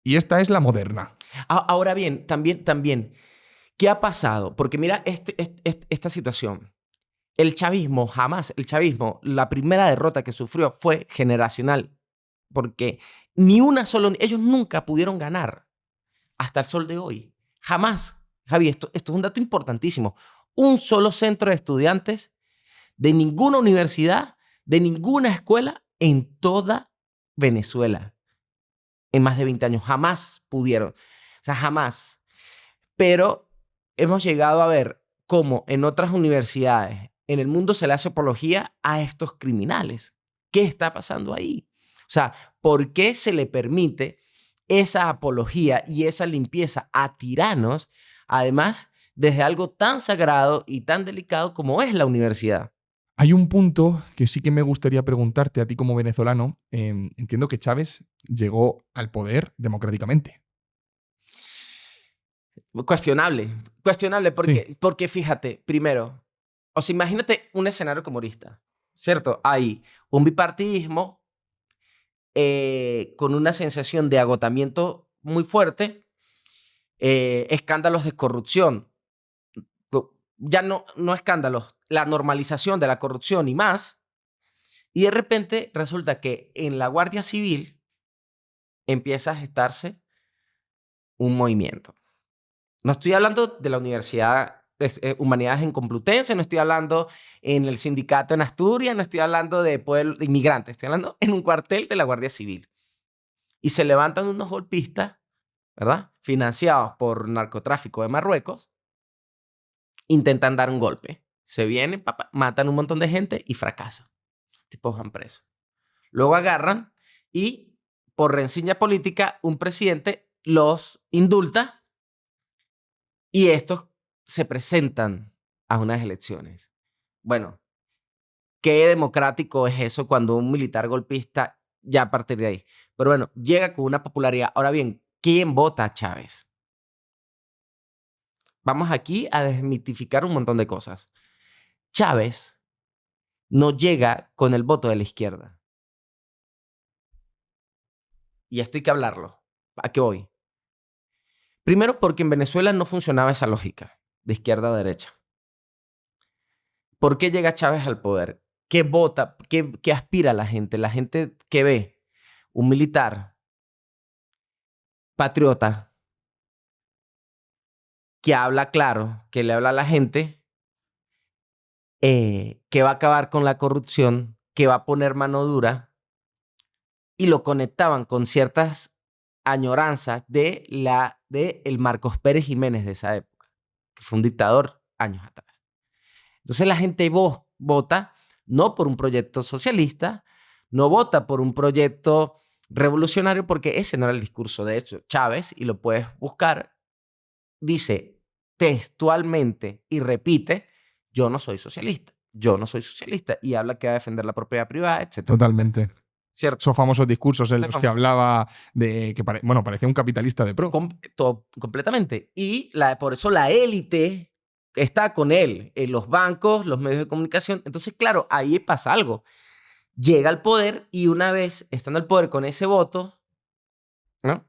Y esta es la moderna. Ahora bien, también, ¿qué ha pasado? Porque mira esta situación. El chavismo, la primera derrota que sufrió fue generacional. Porque ellos nunca pudieron ganar hasta el sol de hoy. Jamás. Javi, esto es un dato importantísimo. Un solo centro de estudiantes de ninguna universidad, de ninguna escuela en toda Venezuela. En más de 20 años. Jamás pudieron. O sea, jamás. Pero hemos llegado a ver cómo en otras universidades en el mundo se le hace apología a estos criminales. ¿Qué está pasando ahí? O sea, ¿por qué se le permite esa apología y esa limpieza a tiranos, además, desde algo tan sagrado y tan delicado como es la universidad? Hay un punto que sí que me gustaría preguntarte a ti como venezolano. Entiendo que Chávez llegó al poder democráticamente. Cuestionable. Cuestionable porque fíjate, primero, o sea, imagínate un escenario comorista, ¿cierto? Hay un bipartidismo con una sensación de agotamiento muy fuerte, escándalos de corrupción, ya no escándalos, la normalización de la corrupción y más, y de repente resulta que en la Guardia Civil empieza a gestarse un movimiento. No estoy hablando de la Universidad Humanidades en Complutense, no estoy hablando en el sindicato en Asturias, no estoy hablando de inmigrantes, estoy hablando en un cuartel de la Guardia Civil. Y se levantan unos golpistas, ¿verdad? Financiados por narcotráfico de Marruecos, intentan dar un golpe. Se vienen, matan un montón de gente y fracasan. Tipos van presos. Luego agarran y, por rencilla política, un presidente los indulta y estos se presentan a unas elecciones. Bueno, qué democrático es eso cuando un militar golpista ya a partir de ahí. Pero bueno, llega con una popularidad. Ahora bien, ¿quién vota a Chávez? Vamos aquí a desmitificar un montón de cosas. Chávez no llega con el voto de la izquierda. Y esto hay que hablarlo. ¿A qué voy? Primero, porque en Venezuela no funcionaba esa lógica de izquierda o derecha. ¿Por qué llega Chávez al poder? ¿Qué vota? ¿Qué aspira la gente? La gente que ve un militar patriota que habla claro, que le habla a la gente, que va a acabar con la corrupción, que va a poner mano dura, y lo conectaban con ciertas añoranzas de el Marcos Pérez Jiménez de esa época, que fue un dictador años atrás. Entonces la gente vota no por un proyecto socialista, no vota por un proyecto revolucionario, porque ese no era el discurso. De hecho, Chávez, y lo puedes buscar, dice textualmente y repite: yo no soy socialista, yo no soy socialista, y habla que va a defender la propiedad privada, etc. Totalmente. ¿Cierto? Esos famosos discursos en los que hablaba de que parecía un capitalista de pro. Completamente. Y por eso la élite está con él, en los bancos, los medios de comunicación. Entonces, claro, ahí pasa algo. Llega al poder y una vez estando al poder con ese voto, ¿no?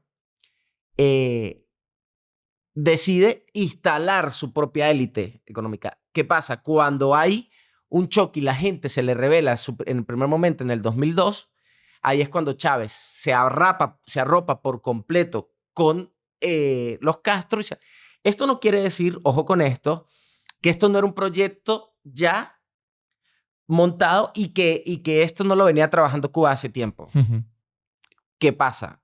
Decide instalar su propia élite económica. ¿Qué pasa? Cuando hay un choque y la gente se le revela en el primer momento, en el 2002, ahí es cuando Chávez se arropa por completo con los Castro. Esto no quiere decir, ojo con esto, que esto no era un proyecto ya montado y que esto no lo venía trabajando Cuba hace tiempo. ¿Qué pasa?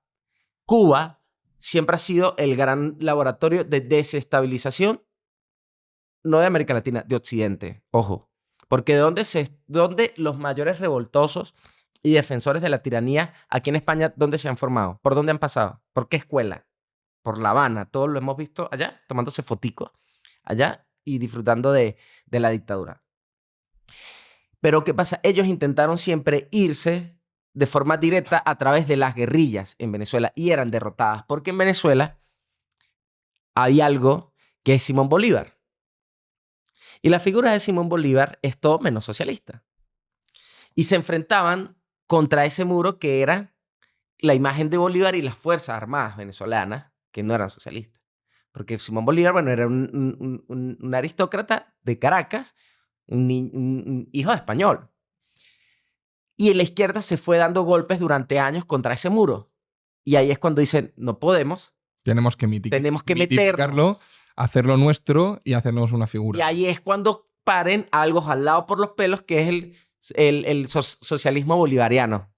Cuba siempre ha sido el gran laboratorio de desestabilización, no de América Latina, de Occidente. Ojo. Porque donde los mayores revoltosos y defensores de la tiranía aquí en España, ¿dónde se han formado? ¿Por dónde han pasado? ¿Por qué escuela? Por La Habana. Todos lo hemos visto allá, tomándose foticos allá y disfrutando de la dictadura. Pero ¿qué pasa? Ellos intentaron siempre irse de forma directa a través de las guerrillas en Venezuela y eran derrotadas, porque en Venezuela hay algo que es Simón Bolívar. Y la figura de Simón Bolívar es todo menos socialista. Y se enfrentaban contra ese muro que era la imagen de Bolívar y las Fuerzas Armadas venezolanas, que no eran socialistas. Porque Simón Bolívar, bueno, era un aristócrata de Caracas, un hijo de español. Y en la izquierda se fue dando golpes durante años contra ese muro. Y ahí es cuando dicen: no podemos. Tenemos que mitificarlo, hacerlo nuestro y hacernos una figura. Y ahí es cuando paren algo jalado por los pelos, que es el socialismo bolivariano.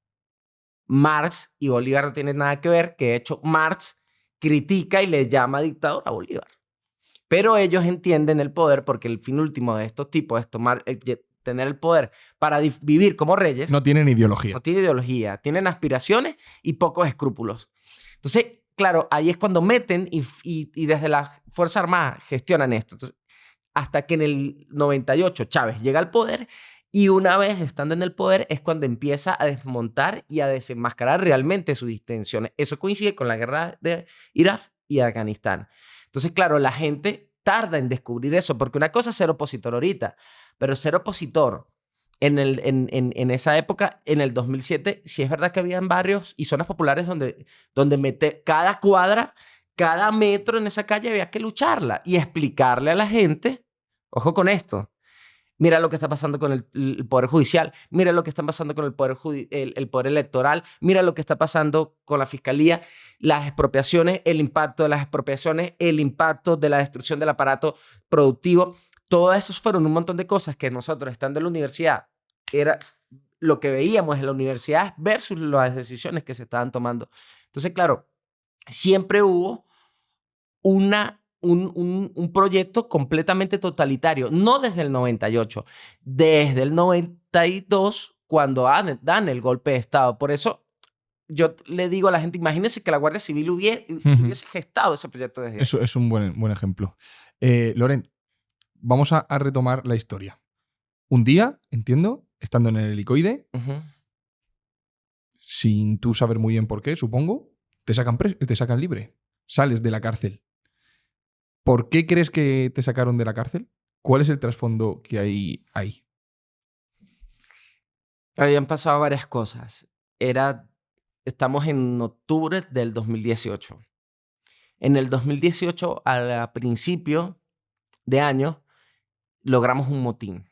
Marx y Bolívar no tienen nada que ver, que de hecho Marx critica y le llama dictador a Bolívar. Pero ellos entienden el poder, porque el fin último de estos tipos es tener el poder para vivir como reyes. No tienen ideología. No tienen ideología. Tienen aspiraciones y pocos escrúpulos. Entonces, claro, ahí es cuando meten y desde las Fuerzas Armadas gestionan esto. Entonces, hasta que en el 98 Chávez llega al poder, y una vez estando en el poder es cuando empieza a desmontar y a desenmascarar realmente sus intenciones. Eso coincide con la guerra de Irak y Afganistán. Entonces, claro, la gente tarda en descubrir eso, porque una cosa es ser opositor ahorita, pero ser opositor en esa época, en el 2007, sí es verdad que había barrios y zonas populares donde cada cuadra, cada metro en esa calle había que lucharla y explicarle a la gente, ojo con esto, mira lo que está pasando con el Poder Judicial, mira lo que está pasando con el poder Electoral, mira lo que está pasando con la Fiscalía, las expropiaciones, el impacto de las expropiaciones, el impacto de la destrucción del aparato productivo. Todas esas fueron un montón de cosas que nosotros, estando en la universidad, era lo que veíamos en la universidad versus las decisiones que se estaban tomando. Entonces, claro, siempre hubo un proyecto completamente totalitario, no desde el 98, desde el 92, cuando dan el golpe de Estado. Por eso yo le digo a la gente, imagínense que la Guardia Civil hubiese gestado ese proyecto desde Eso es un buen ejemplo. Loren, vamos a retomar la historia. Un día, entiendo, estando en el helicoide, sin tú saber muy bien por qué, supongo, te sacan libre. Sales de la cárcel. ¿Por qué crees que te sacaron de la cárcel? ¿Cuál es el trasfondo que hay ahí? Habían pasado varias cosas. Estamos en octubre del 2018. En el 2018, a principio de año, logramos un motín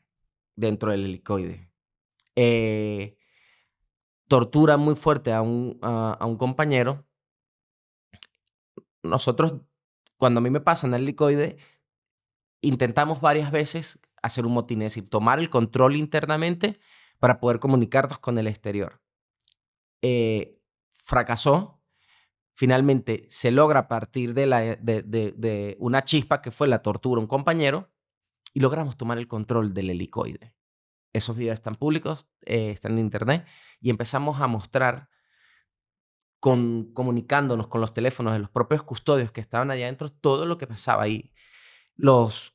dentro del helicoide. Tortura muy fuerte a un compañero. Nosotros, cuando a mí me pasa en el helicoide, intentamos varias veces hacer un motín, es decir, tomar el control internamente para poder comunicarnos con el exterior. Fracasó. Finalmente se logra a partir de una chispa que fue la tortura a un compañero y logramos tomar el control del helicoide. Esos videos están públicos, están en internet y empezamos a mostrar, comunicándonos con los teléfonos de los propios custodios que estaban allá adentro, todo lo que pasaba ahí. Los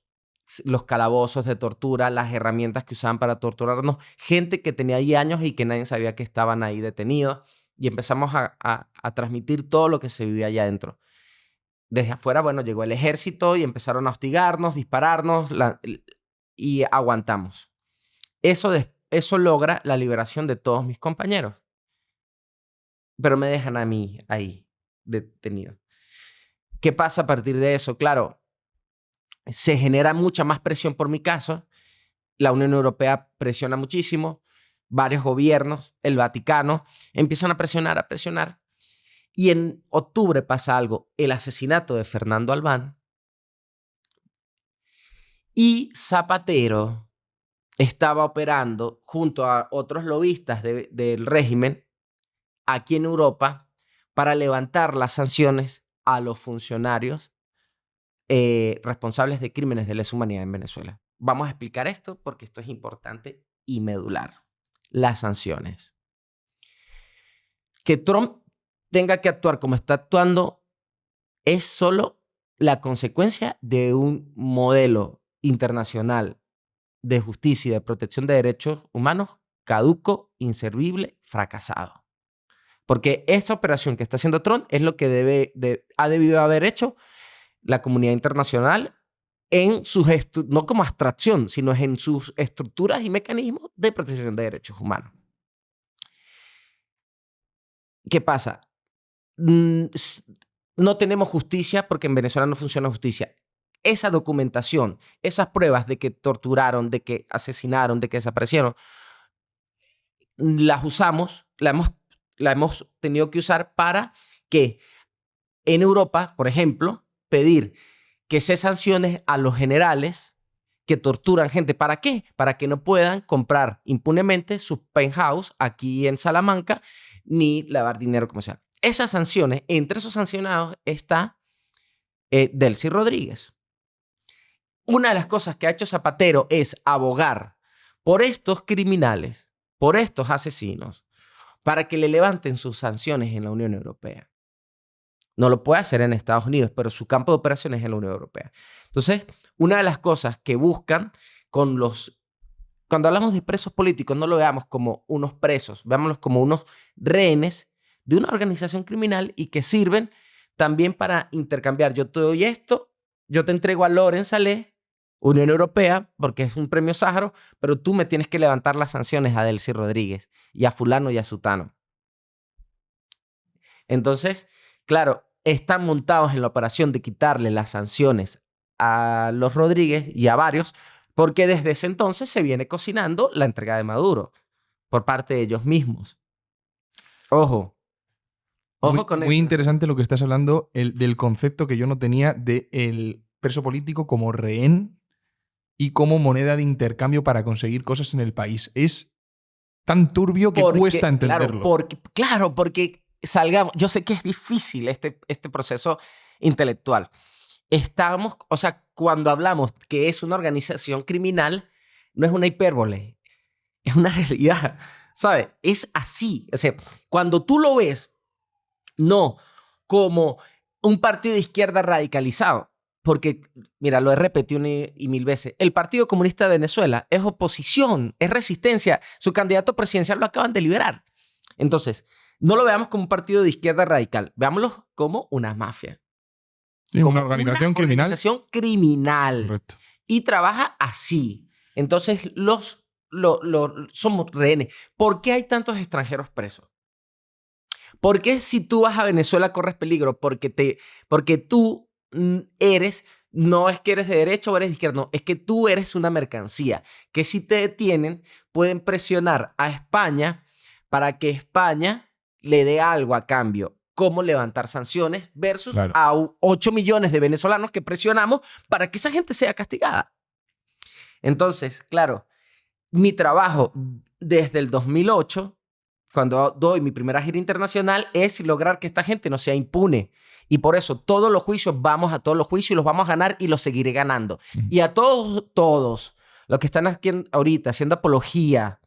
calabozos de tortura, las herramientas que usaban para torturarnos, gente que tenía ahí años y que nadie sabía que estaban ahí detenidos. Y empezamos a transmitir todo lo que se vivía allá adentro. Desde afuera, bueno, llegó el ejército y empezaron a hostigarnos, dispararnos y aguantamos. Eso logra la liberación de todos mis compañeros. Pero me dejan a mí ahí, detenido. ¿Qué pasa a partir de eso? Claro, se genera mucha más presión por mi caso. La Unión Europea presiona muchísimo. Varios gobiernos, el Vaticano, empiezan a presionar. Y en octubre pasa algo, el asesinato de Fernando Albán. Y Zapatero estaba operando junto a otros lobistas del régimen aquí en Europa para levantar las sanciones a los funcionarios responsables de crímenes de lesa humanidad en Venezuela. Vamos a explicar esto porque esto es importante y medular. Las sanciones. Que Trump tenga que actuar como está actuando es solo la consecuencia de un modelo internacional de justicia y de protección de derechos humanos caduco, inservible, fracasado. Porque esa operación que está haciendo Trump es lo que ha debido haber hecho la comunidad internacional en sus no como abstracción, sino en sus estructuras y mecanismos de protección de derechos humanos. ¿Qué pasa? No tenemos justicia porque en Venezuela no funciona justicia. Esa documentación, esas pruebas de que torturaron, de que asesinaron, de que desaparecieron, las usamos, la hemos tenido que usar para que en Europa, por ejemplo, pedir que se sancione a los generales que torturan gente. ¿Para qué? Para que no puedan comprar impunemente sus penthouse aquí en Salamanca ni lavar dinero como sea. Esas sanciones, entre esos sancionados está Delcy Rodríguez. Una de las cosas que ha hecho Zapatero es abogar por estos criminales, por estos asesinos, para que le levanten sus sanciones en la Unión Europea. No lo puede hacer en Estados Unidos, pero su campo de operaciones es en la Unión Europea. Entonces, una de las cosas que buscan cuando hablamos de presos políticos, no lo veamos como unos presos, veámoslos como unos rehenes de una organización criminal y que sirven también para intercambiar. Yo te doy esto yo te entrego a Loren Saleh, Unión Europea, porque es un premio Sájaro, pero tú me tienes que levantar las sanciones a Delcy Rodríguez y a fulano y a sutano. Entonces, claro, están montados en la operación de quitarle las sanciones a los Rodríguez y a varios, porque desde ese entonces se viene cocinando la entrega de Maduro por parte de ellos mismos. Ojo. Ojo con Muy eso. interesante lo que estás hablando del concepto que yo no tenía del preso político como rehén y como moneda de intercambio para conseguir cosas en el país. Es tan turbio que cuesta entenderlo. Porque salgamos. Yo sé que es difícil este proceso intelectual. Estamos, o sea, cuando hablamos que es una organización criminal, no es una hipérbole, es una realidad, ¿sabes? Es así. O sea, cuando tú lo ves, no como un partido de izquierda radicalizado, porque, mira, lo he repetido y mil veces, el Partido Comunista de Venezuela es oposición, es resistencia, su candidato presidencial lo acaban de liberar. Entonces, no lo veamos como un partido de izquierda radical, veámoslo como una mafia. Sí, Como una organización criminal. Organización criminal. Correcto. Y trabaja así. Entonces, somos rehenes. ¿Por qué hay tantos extranjeros presos? ¿Por qué si tú vas a Venezuela corres peligro? Porque tú eres, no es que eres de derecha o eres de izquierda, no, es que tú eres una mercancía, que si te detienen pueden presionar a España para que España le dé algo a cambio. Cómo levantar sanciones versus Claro. a 8 millones de venezolanos que presionamos para que esa gente sea castigada. Entonces, claro, mi trabajo desde el 2008, cuando doy mi primera gira internacional, es lograr que esta gente no sea impune. Y por eso todos los juicios, vamos a todos los juicios y los vamos a ganar y los seguiré ganando. Y a todos los que están aquí ahorita haciendo apología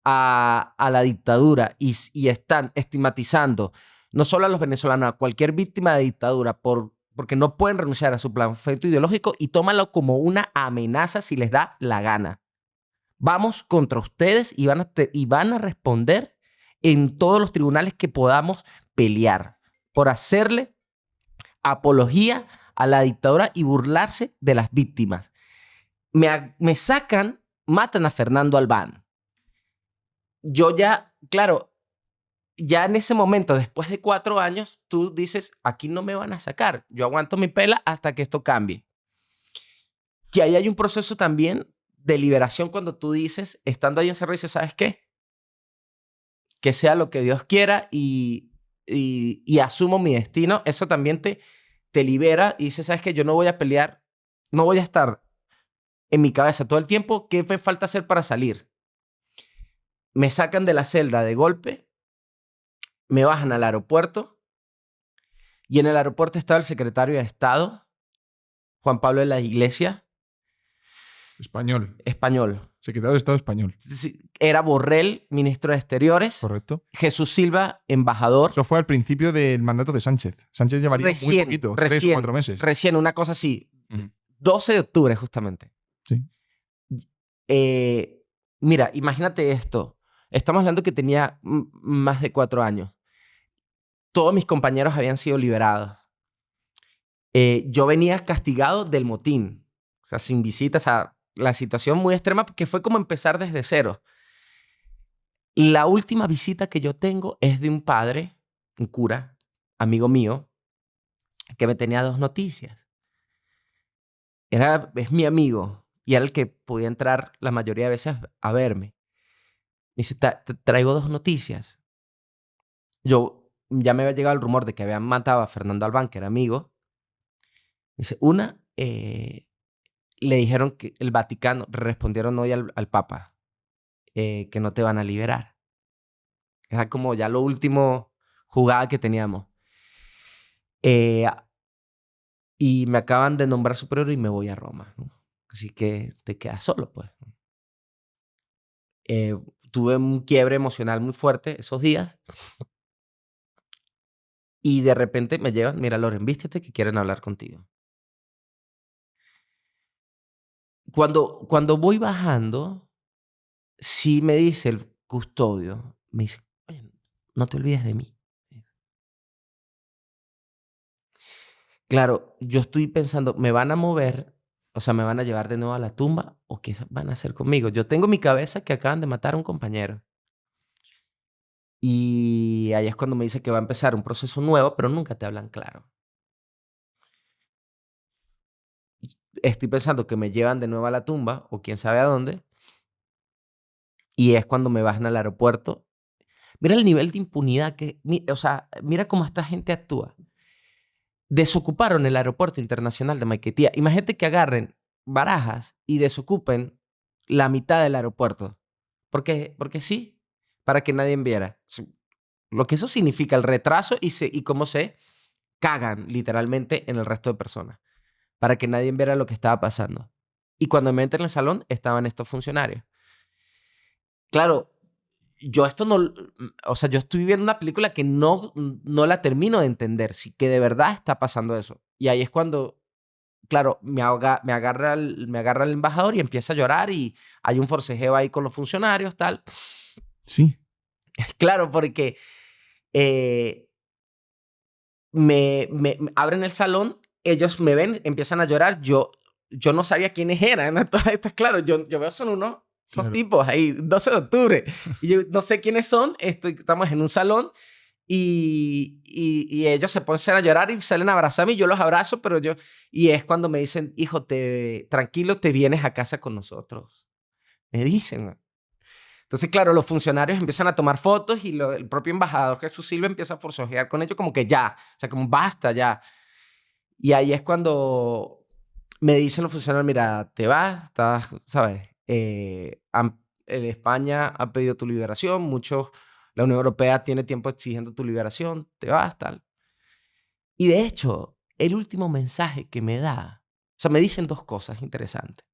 a la dictadura y están estigmatizando no solo a los venezolanos, a cualquier víctima de dictadura porque no pueden renunciar a su planteamiento ideológico y tómalo como una amenaza si les da la gana. Vamos contra ustedes y van a responder en todos los tribunales que podamos pelear por hacerle apología a la dictadura y burlarse de las víctimas. Me sacan, matan a Fernando Albán. Yo ya, claro, ya en ese momento, después de 4 años, tú dices, aquí no me van a sacar. Yo aguanto mi pela hasta que esto cambie. Que ahí hay un proceso también de liberación cuando tú dices, estando ahí encerrado, dices, ¿sabes qué? Que sea lo que Dios quiera y asumo mi destino. Eso también te libera y dices, ¿sabes qué? Yo no voy a pelear, no voy a estar en mi cabeza todo el tiempo. ¿Qué me falta hacer para salir? Me sacan de la celda de golpe, me bajan al aeropuerto y en el aeropuerto estaba el secretario de Estado, Juan Pablo de la Iglesia. Español. Secretario de Estado español. Era Borrell, ministro de Exteriores. Correcto. Jesús Silva, embajador. Eso fue al principio del mandato de Sánchez. Sánchez llevaría muy poquito, 3 o 4 meses. Recién, una cosa así. 12 de octubre, justamente. Sí. Mira, imagínate esto. Estamos hablando que tenía más de 4 años. Todos mis compañeros habían sido liberados. Yo venía castigado del motín. O sea, sin visitas, a la situación muy extrema, que fue como empezar desde cero. La última visita que yo tengo es de un padre, un cura, amigo mío, que me tenía 2 noticias. Es mi amigo y era el que podía entrar la mayoría de veces a verme. Me dice, traigo 2 noticias. Ya me había llegado el rumor de que habían matado a Fernando Albán, que era amigo. Me dice, una, le dijeron que el Vaticano, respondieron hoy al Papa, que no te van a liberar. Era como ya lo último jugada que teníamos. Y me acaban de nombrar superior y me voy a Roma, ¿no? Así que te quedas solo, pues. Tuve un quiebre emocional muy fuerte esos días. Y de repente me llevan, mira, Loren, vístete que quieren hablar contigo. Cuando voy bajando, sí me dice el custodio, me dice, oye, no te olvides de mí. Claro, yo estoy pensando, ¿me van a mover? O sea, ¿me van a llevar de nuevo a la tumba? ¿O qué van a hacer conmigo? Yo tengo en mi cabeza que acaban de matar a un compañero. Y ahí es cuando me dice que va a empezar un proceso nuevo, pero nunca te hablan claro. Estoy pensando que me llevan de nuevo a la tumba, o quién sabe a dónde, y es cuando me bajan al aeropuerto. Mira el nivel de impunidad o sea, mira cómo esta gente actúa. Desocuparon el aeropuerto internacional de Maiquetía. Imagínate que agarren Barajas y desocupen la mitad del aeropuerto. Porque sí, para que nadie viera. Lo que eso significa, el retraso y cómo se cagan literalmente en el resto de personas. Para que nadie viera lo que estaba pasando. Y cuando me entré en el salón, estaban estos funcionarios. Claro, yo esto no... O sea, yo estoy viendo una película que no la termino de entender. Si que de verdad está pasando eso. Y ahí es cuando, claro, me agarra el embajador y empieza a llorar y hay un forcejeo ahí con los funcionarios, tal. Sí. Claro, porque me abren el salón, ellos me ven, empiezan a llorar. Yo no sabía quiénes eran. Todas estas, claro, yo veo son unos tipos ahí, 12 de octubre. Y yo no sé quiénes son. Estamos en un salón y ellos se ponen a llorar y salen a abrazarme y yo los abrazo, pero y es cuando me dicen, hijo, tranquilo, te vienes a casa con nosotros. Me dicen. Entonces, claro, los funcionarios empiezan a tomar fotos y el propio embajador Jesús Silva empieza a forcejear con ellos como que ya, o sea, como basta ya. Y ahí es cuando me dicen los funcionarios, mira, te vas, estás, ¿sabes? España ha pedido tu liberación, la Unión Europea tiene tiempo exigiendo tu liberación, te vas, tal. Y de hecho, el último mensaje que me da, o sea, me dicen dos cosas interesantes.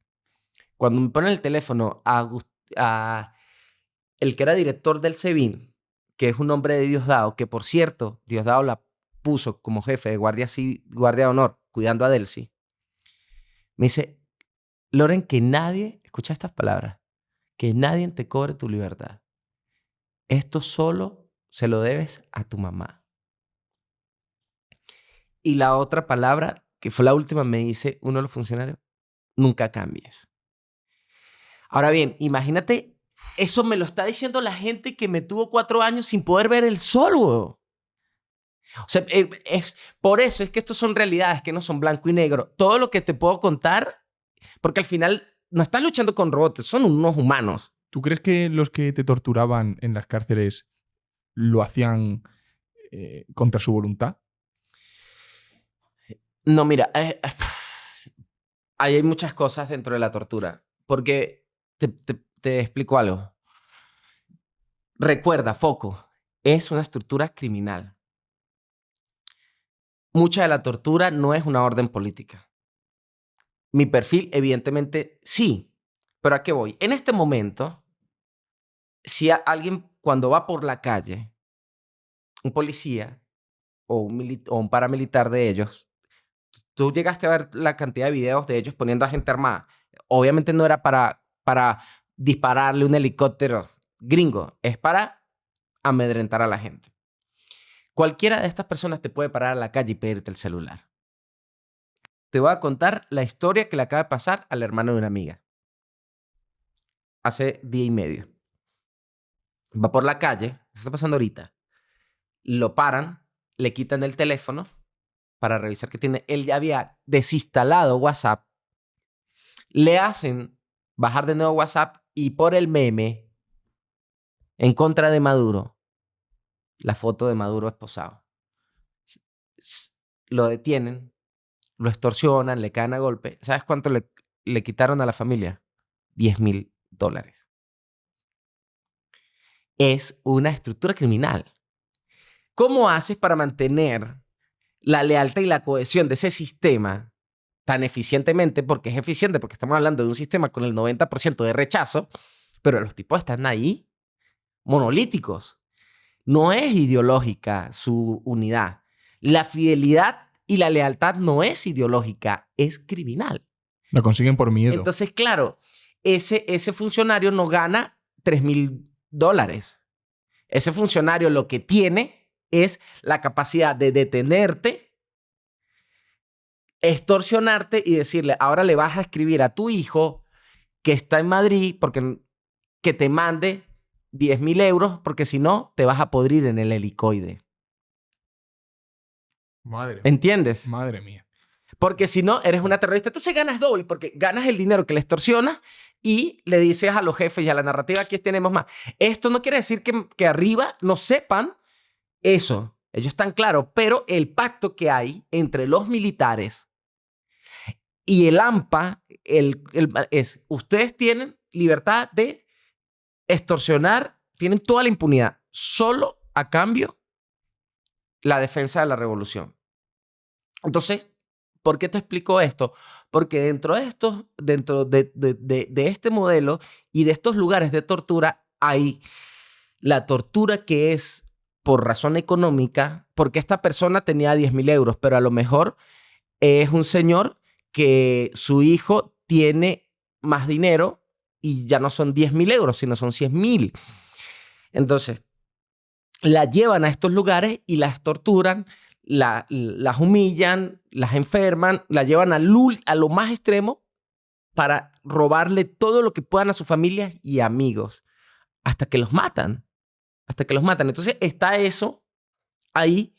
Cuando me ponen el teléfono a el que era director del SEBIN, que es un hombre de Diosdado, que por cierto, Diosdado la puso como jefe de guardia de honor, cuidando a Delcy, me dice, Loren, que nadie, escucha estas palabras, que nadie te cobre tu libertad. Esto solo se lo debes a tu mamá. Y la otra palabra, que fue la última, me dice uno de los funcionarios, nunca cambies. Ahora bien, imagínate, eso me lo está diciendo la gente que me tuvo 4 años sin poder ver el sol, güey. O sea, por eso es que estos son realidades que no son blanco y negro. Todo lo que te puedo contar, porque al final no estás luchando con robots, son unos humanos. ¿Tú crees que los que te torturaban en las cárceles lo hacían contra su voluntad? No, mira, ahí hay muchas cosas dentro de la tortura. Porque te explico algo. Recuerda, foco, es una estructura criminal. Mucha de la tortura no es una orden política. Mi perfil, evidentemente, sí. Pero ¿a qué voy? En este momento, si alguien cuando va por la calle, un policía o un paramilitar de ellos, tú llegaste a ver la cantidad de videos de ellos poniendo a gente armada. Obviamente no era para dispararle un helicóptero gringo, es para amedrentar a la gente. Cualquiera de estas personas te puede parar a la calle y pedirte el celular. Te voy a contar la historia que le acaba de pasar al hermano de una amiga. Hace día y medio. Va por la calle, se está pasando ahorita. Lo paran, le quitan el teléfono para revisar que tiene. Él ya había desinstalado WhatsApp. Le hacen bajar de nuevo WhatsApp y por el meme en contra de Maduro, la foto de Maduro esposado. Lo detienen, lo extorsionan, le caen a golpe. ¿Sabes cuánto le quitaron a la familia? $10,000. Es una estructura criminal. ¿Cómo haces para mantener la lealtad y la cohesión de ese sistema tan eficientemente? Porque es eficiente, porque estamos hablando de un sistema con el 90% de rechazo, pero los tipos están ahí monolíticos. No es ideológica su unidad. La fidelidad y la lealtad no es ideológica, es criminal. Lo consiguen por miedo. Entonces, claro, ese funcionario no gana $3,000. Ese funcionario lo que tiene es la capacidad de detenerte extorsionarte y decirle, ahora le vas a escribir a tu hijo que está en Madrid porque que te mande 10.000 euros porque si no te vas a podrir en el helicoide. Madre mía. ¿Entiendes? Madre mía. Porque si no, eres una terrorista. Entonces ganas doble, porque ganas el dinero que le extorsionas y le dices a los jefes y a la narrativa, aquí tenemos más. Esto no quiere decir que arriba no sepan eso. Ellos están claros, pero el pacto que hay entre los militares y el AMPA es, ustedes tienen libertad de extorsionar, tienen toda la impunidad, solo a cambio la defensa de la revolución. Entonces, ¿por qué te explico esto? Porque dentro de este modelo y de estos lugares de tortura hay la tortura que es por razón económica, porque esta persona tenía 10.000 euros, pero a lo mejor es un señor que su hijo tiene más dinero y ya no son 10.000 euros, sino son 100.000. Entonces, la llevan a estos lugares y las torturan, las humillan, las enferman, la llevan a lo más extremo para robarle todo lo que puedan a sus familias y amigos, hasta que los matan. Hasta que los matan. Entonces está eso ahí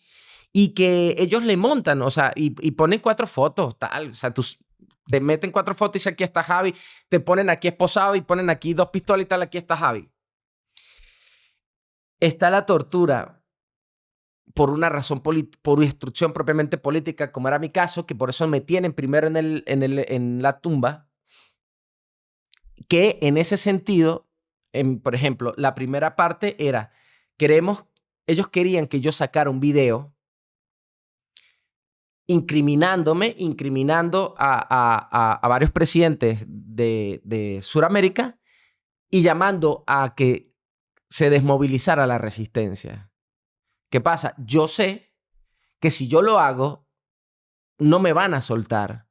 y que ellos le montan, o sea, y ponen 4 fotos, tal. O sea, te meten 4 fotos y dicen, aquí está Javi. Te ponen aquí esposado y ponen aquí 2 pistolas y tal, aquí está Javi. Está la tortura por una razón por instrucción propiamente política, como era mi caso, que por eso me tienen primero en la tumba, que en ese sentido, por ejemplo, la primera parte era, ellos querían que yo sacara un video incriminando a varios presidentes de Sudamérica y llamando a que se desmovilizara la resistencia. ¿Qué pasa? Yo sé que si yo lo hago, no me van a soltar.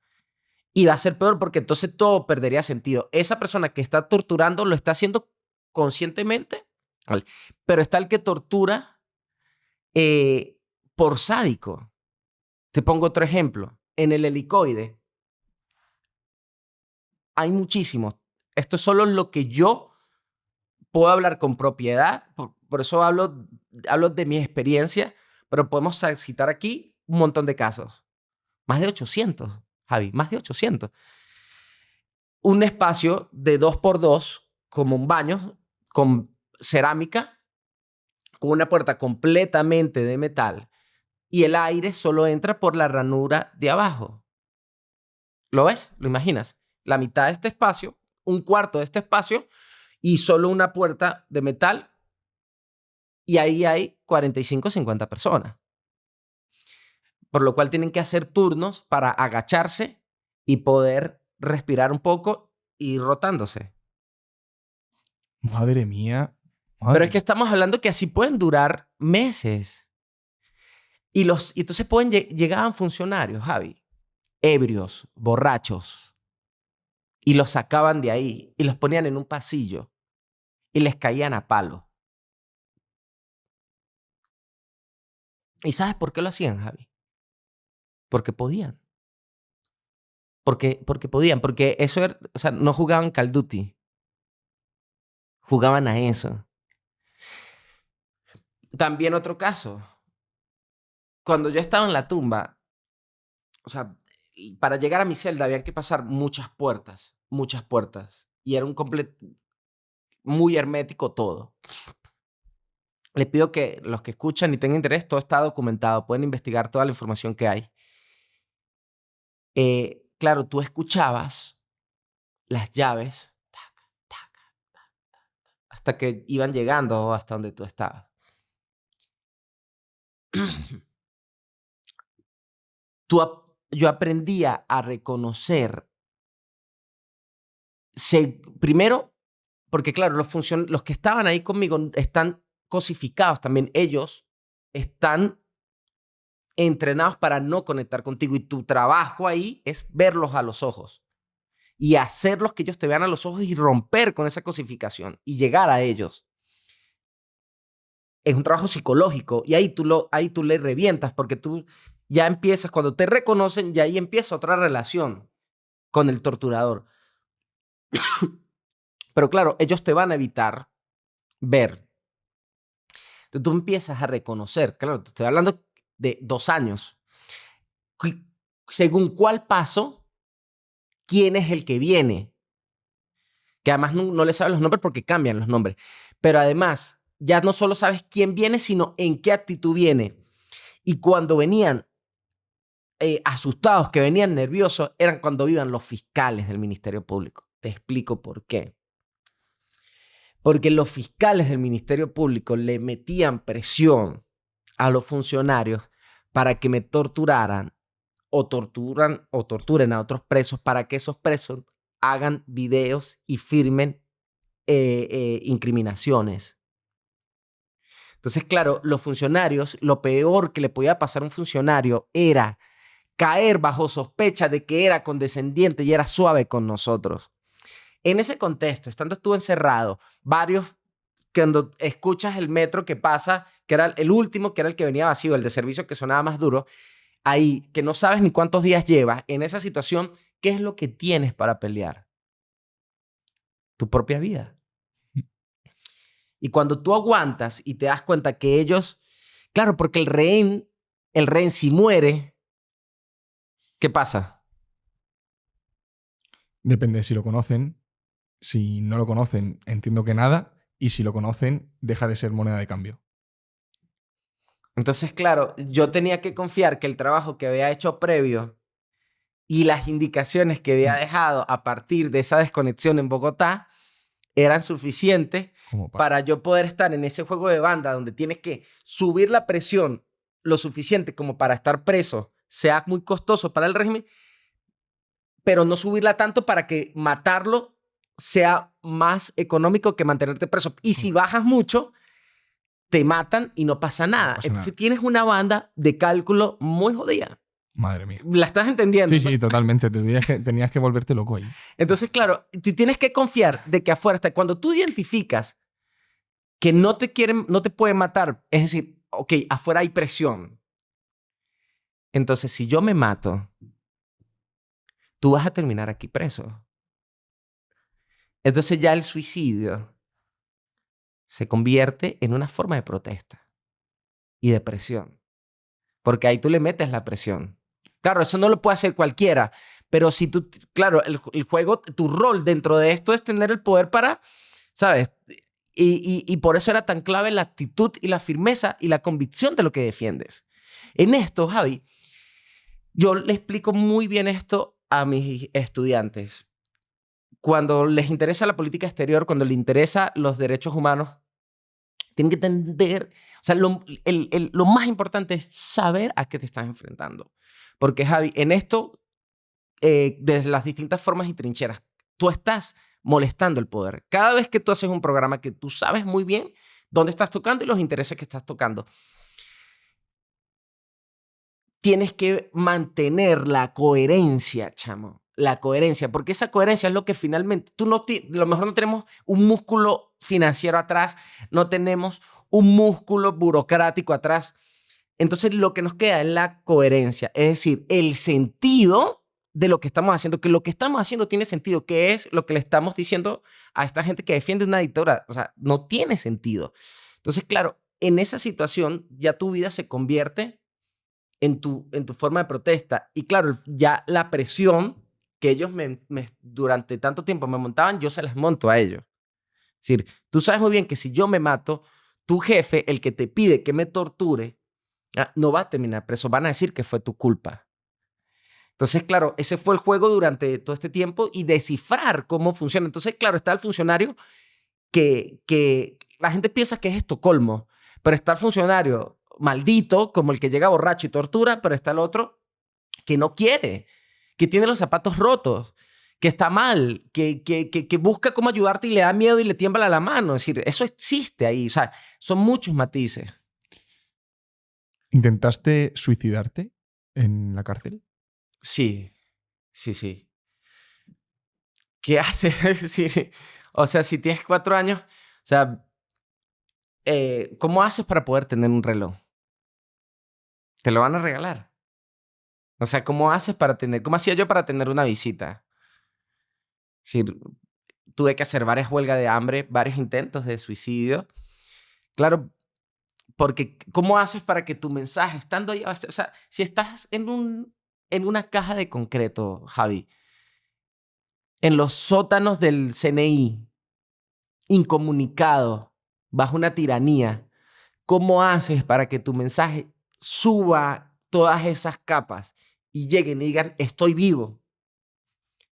Y va a ser peor porque entonces todo perdería sentido. Esa persona que está torturando lo está haciendo conscientemente, ¿vale? Pero está el que tortura por sádico. Te pongo otro ejemplo. En el helicoide hay muchísimos. Esto es solo lo que yo puedo hablar con propiedad. Por eso hablo de mi experiencia, pero podemos citar aquí un montón de casos. Más de 800, Javi, más de 800. Un espacio de 2x2, como un baño, con cerámica, con una puerta completamente de metal, y el aire solo entra por la ranura de abajo. ¿Lo ves? ¿Lo imaginas? La mitad de este espacio, un cuarto de este espacio, y solo una puerta de metal, y ahí hay 45 o 50 personas. Por lo cual tienen que hacer turnos para agacharse y poder respirar un poco y ir rotándose. Madre mía. Pero es que estamos hablando que así pueden durar meses. Y entonces llegaban funcionarios, Javi, ebrios, borrachos, y los sacaban de ahí y los ponían en un pasillo y les caían a palo. ¿Y sabes por qué lo hacían, Javi? Porque podían. Porque podían, porque eso era, o sea, no jugaban Call of Duty. Jugaban a eso. También otro caso. Cuando yo estaba en la tumba, o sea, para llegar a mi celda había que pasar muchas puertas. Y era muy hermético todo. Les pido que los que escuchan y tengan interés, todo está documentado. Pueden investigar toda la información que hay. Claro, tú escuchabas las llaves hasta que iban llegando hasta donde tú estabas. Yo aprendía a reconocer, primero, porque claro, los que estaban ahí conmigo están cosificados también. Ellos están entrenados para no conectar contigo y tu trabajo ahí es verlos a los ojos y hacerlos que ellos te vean a los ojos y romper con esa cosificación y llegar a ellos. Es un trabajo psicológico y ahí tú le revientas porque tú ya empiezas, cuando te reconocen, ya ahí empieza otra relación con el torturador. Pero claro, ellos te van a evitar ver. Entonces tú empiezas a reconocer, claro, te estoy hablando de 2 años. Según cuál paso, quién es el que viene. Que además no le sabes los nombres porque cambian los nombres. Pero además, ya no solo sabes quién viene, sino en qué actitud viene. Y cuando venían asustados, que venían nerviosos, eran cuando iban los fiscales del Ministerio Público. Te explico por qué. Porque los fiscales del Ministerio Público le metían presión a los funcionarios para que me torturaran o torturen a otros presos para que esos presos hagan videos y firmen incriminaciones. Entonces, claro, los funcionarios, lo peor que le podía pasar a un funcionario era caer bajo sospecha de que era condescendiente y era suave con nosotros. En ese contexto, estando tú encerrado, cuando escuchas el metro que pasa, que era el último, que era el que venía vacío, el de servicio que sonaba más duro, ahí que no sabes ni cuántos días llevas, en esa situación, ¿qué es lo que tienes para pelear? Tu propia vida. Y cuando tú aguantas y te das cuenta que ellos, claro, porque el rehén si muere, ¿qué pasa? Depende si lo conocen. Si no lo conocen, entiendo que nada. Y si lo conocen, deja de ser moneda de cambio. Entonces, claro, yo tenía que confiar que el trabajo que había hecho previo y las indicaciones que había dejado a partir de esa desconexión en Bogotá eran suficientes para yo poder estar en ese juego de banda donde tienes que subir la presión lo suficiente como para estar preso, sea muy costoso para el régimen, pero no subirla tanto para que matarlo sea más económico que mantenerte preso. Y si bajas mucho, te matan y no pasa nada. Entonces tienes una banda de cálculo muy jodida. Madre mía. ¿La estás entendiendo? Sí, totalmente. Tenías que volverte loco ahí. Entonces, claro, tú tienes que confiar de que afuera está. Cuando tú identificas que no te pueden matar, es decir, ok, afuera hay presión. Entonces, si yo me mato, tú vas a terminar aquí preso. Entonces ya el suicidio se convierte en una forma de protesta y de presión. Porque ahí tú le metes la presión. Claro, eso no lo puede hacer cualquiera, pero si tú, claro, el juego, tu rol dentro de esto es tener el poder para, ¿sabes? Y por eso era tan clave la actitud y la firmeza y la convicción de lo que defiendes. En esto, Javi, yo le explico muy bien esto a mis estudiantes. Cuando les interesa la política exterior, cuando les interesa los derechos humanos, tienen que entender, o sea, lo más importante es saber a qué te estás enfrentando. Porque, Javi, en esto, desde las distintas formas y trincheras, tú estás molestando el poder. Cada vez que tú haces un programa que tú sabes muy bien dónde estás tocando y los intereses que estás tocando, tienes que mantener la coherencia, chamo. La coherencia, porque esa coherencia es lo que finalmente, a lo mejor no tenemos un músculo financiero atrás, no tenemos un músculo burocrático atrás. Entonces lo que nos queda es la coherencia, es decir, el sentido de lo que estamos haciendo, que lo que estamos haciendo tiene sentido, que es lo que le estamos diciendo a esta gente que defiende una dictadura. O sea, no tiene sentido. Entonces, claro, en esa situación ya tu vida se convierte en tu forma de protesta. Y claro, ya la presión que ellos durante tanto tiempo me montaban, yo se las monto a ellos. Es decir, tú sabes muy bien que si yo me mato, tu jefe, el que te pide que me torture, no va a terminar preso. Van a decir que fue tu culpa. Entonces, claro, ese fue el juego durante todo este tiempo y descifrar cómo funciona. Entonces, claro, está el funcionario que la gente piensa que es Estocolmo, pero está el funcionario maldito, como el que llega borracho y tortura, pero está el otro que no quiere, que tiene los zapatos rotos, que está mal, que busca cómo ayudarte y le da miedo y le tiembla la mano. Es decir, eso existe ahí. O sea, son muchos matices. ¿Intentaste suicidarte en la cárcel? Sí. ¿Qué haces? Sí. O sea, si tienes 4 años, o sea, ¿cómo haces para poder tener un reloj? Te lo van a regalar. O sea, ¿cómo hacía yo para tener una visita? Es decir, tuve que hacer varias huelgas de hambre, varios intentos de suicidio. Claro, porque ¿cómo haces para que tu mensaje, estando ahí, o sea, si estás en una caja de concreto, Javi, en los sótanos del CNI, incomunicado, bajo una tiranía, ¿cómo haces para que tu mensaje suba todas esas capas y lleguen y digan, estoy vivo?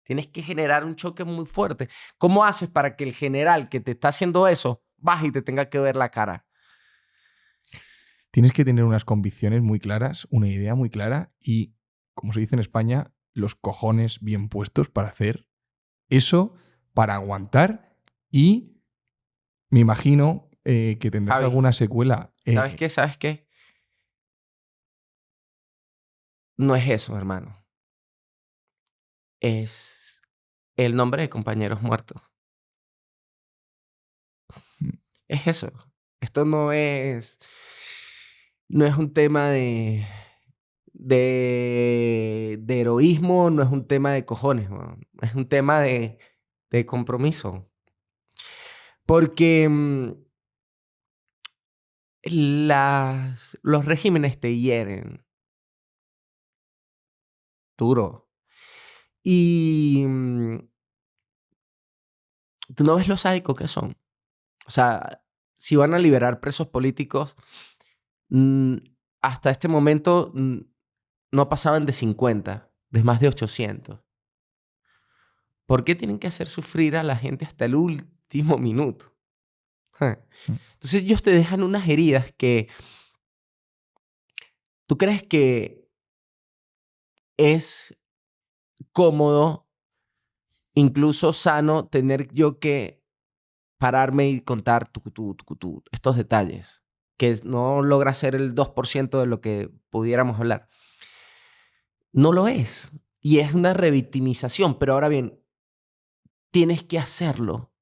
Tienes que generar un choque muy fuerte. ¿Cómo haces para que el general que te está haciendo eso baje y te tenga que ver la cara? Tienes que tener unas convicciones muy claras, una idea muy clara y, como se dice en España, los cojones bien puestos para hacer eso, para aguantar y me imagino que tendrás Javi, alguna secuela. ¿sabes qué? ¿Sabes qué? No es eso, hermano. Es el nombre de compañeros muertos. Es eso. Esto no es un tema de heroísmo, no es un tema de cojones, weón. Es un tema de compromiso. Porque los regímenes te hieren duro. Y tú no ves lo sádicos que son. O sea, si van a liberar presos políticos, mm, hasta este momento no pasaban de 50, de más de 800. ¿Por qué tienen que hacer sufrir a la gente hasta el último minuto? Entonces ellos te dejan unas heridas que tú crees que es cómodo, incluso sano, tener yo que pararme y contar tucutú, estos detalles, que no logra ser el 2% de lo que pudiéramos hablar. No lo es. Y es una revictimización. Pero ahora bien, tienes que hacerlo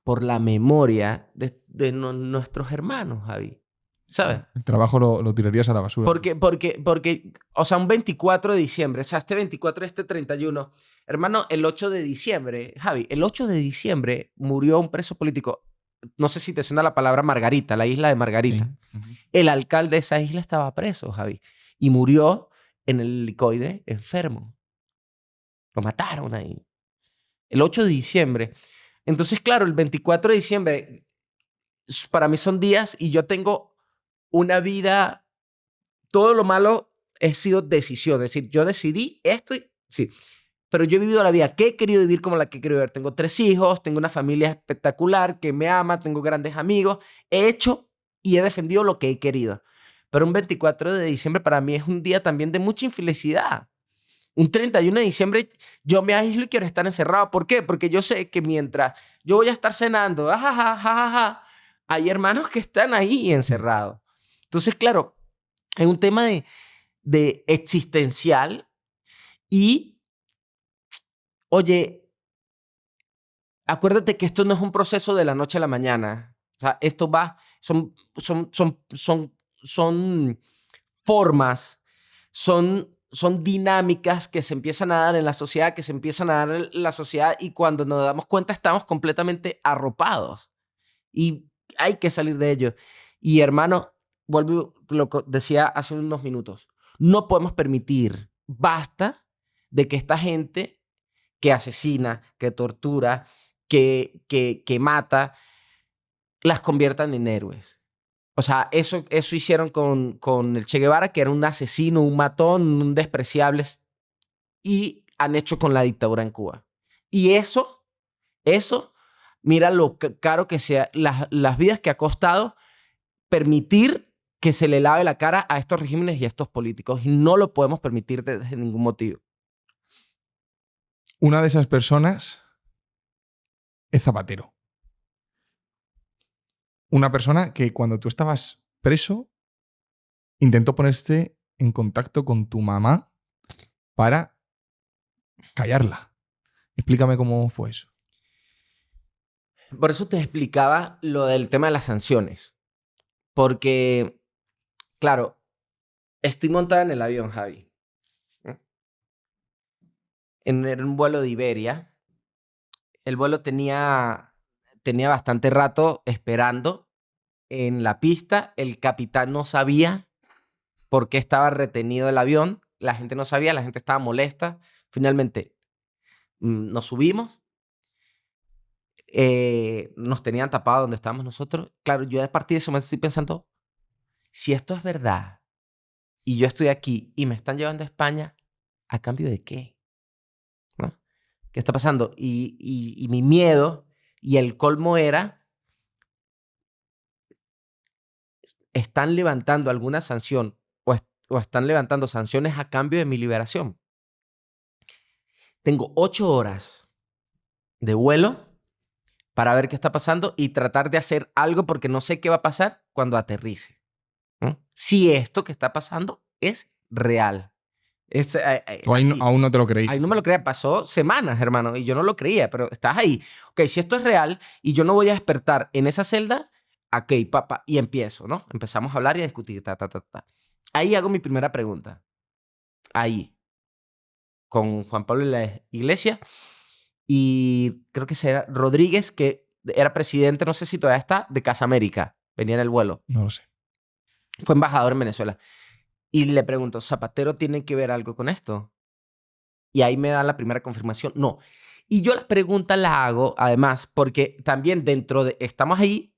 por la memoria de nuestros hermanos, Javi. ¿Sabes? El trabajo lo tirarías a la basura. Porque, o sea, un 24 de diciembre, o sea, este 24 este 31, hermano, el 8 de diciembre, Javi, el 8 de diciembre murió un preso político. No sé si te suena la palabra Margarita, la isla de Margarita. Sí. Uh-huh. El alcalde de esa isla estaba preso, Javi, y murió en el helicoide enfermo. Lo mataron ahí. El 8 de diciembre. Entonces, claro, el 24 de diciembre para mí son días y yo tengo una vida, todo lo malo ha sido decisión. Es decir, yo decidí esto y sí. Pero yo he vivido la vida que he querido vivir como la que he querido vivir. Tengo 3 hijos, tengo una familia espectacular que me ama, tengo grandes amigos. He hecho y he defendido lo que he querido. Pero un 24 de diciembre para mí es un día también de mucha infelicidad. Un 31 de diciembre yo me aíslo y quiero estar encerrado. ¿Por qué? Porque yo sé que mientras yo voy a estar cenando, hay hermanos que están ahí encerrados. Entonces, claro, es un tema de existencial y, oye, acuérdate que esto no es un proceso de la noche a la mañana. O sea, esto va, son formas, son dinámicas que se empiezan a dar en la sociedad, que se empiezan a dar en la sociedad y cuando nos damos cuenta estamos completamente arropados y hay que salir de ello. Y hermano, vuelvo lo que decía hace unos minutos, no podemos permitir, basta de que esta gente que asesina, que tortura, que mata, las conviertan en héroes. O sea, eso hicieron con el Che Guevara, que era un asesino, un matón, un despreciable, y han hecho con la dictadura en Cuba. Y eso, mira lo caro que sea, las vidas que ha costado permitir que se le lave la cara a estos regímenes y a estos políticos. Y no lo podemos permitir desde ningún motivo. Una de esas personas es Zapatero. Una persona que cuando tú estabas preso intentó ponerse en contacto con tu mamá para callarla. Explícame cómo fue eso. Por eso te explicaba lo del tema de las sanciones. Porque, claro, estoy montada en el avión, Javi. en un vuelo de Iberia. El vuelo tenía bastante rato esperando en la pista. El capitán no sabía por qué estaba retenido el avión. La gente no sabía, la gente estaba molesta. Finalmente nos subimos. Nos tenían tapado donde estábamos nosotros. Claro, yo a partir de ese momento estoy pensando, si esto es verdad y yo estoy aquí y me están llevando a España, ¿a cambio de qué? ¿No? ¿Qué está pasando? Y mi miedo y el colmo era, ¿están levantando alguna sanción o están levantando sanciones a cambio de mi liberación? Tengo 8 horas de vuelo para ver qué está pasando y tratar de hacer algo porque no sé qué va a pasar cuando aterrice, ¿no? Si esto que está pasando es real. Tú aún no te lo creí. Ahí no me lo creía. Pasó semanas, hermano, y yo no lo creía, pero estás ahí. Ok, si esto es real y yo no voy a despertar en esa celda, ok, papá, y empiezo, ¿no? Empezamos a hablar y a discutir, Ahí hago mi primera pregunta. Ahí, con Juan Pablo y la Iglesia, y creo que será Rodríguez, que era presidente, no sé si todavía está, de Casa América. Venía en el vuelo. No lo sé. Fue embajador en Venezuela. Y le pregunto, ¿Zapatero tiene que ver algo con esto? Y ahí me da la primera confirmación. No. Y yo las preguntas las hago, además, porque también dentro de... Estamos ahí,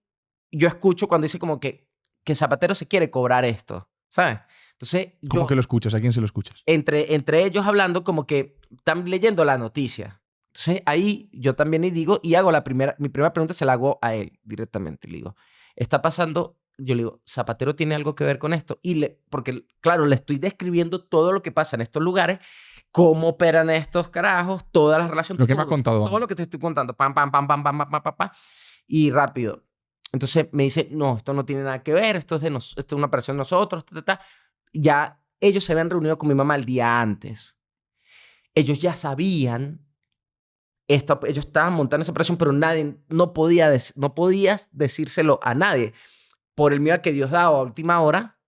yo escucho cuando dice como que Zapatero se quiere cobrar esto, ¿sabes? Entonces, ¿Cómo que lo escuchas? ¿A quién se lo escuchas? Entre ellos hablando como que están leyendo la noticia. Entonces, ahí yo también le digo y hago mi primera pregunta se la hago a él directamente. Le digo, ¿está pasando? Yo le digo, ¿Zapatero tiene algo que ver con esto? Porque, claro, le estoy describiendo todo lo que pasa en estos lugares, cómo operan estos carajos, todas las relaciones. Lo que me has contado. Todo lo que te estoy contando. Pam, pam, pam, pam, pam, pam, pam, pam, pam. Y rápido. Entonces me dice, no, esto no tiene nada que ver, esto es una operación de nosotros. Ya ellos se habían reunido con mi mamá el día antes. Ellos ya sabían esto, ellos estaban montando esa operación, pero nadie, no podías decírselo a nadie. Por el miedo a que Dios daba a última hora,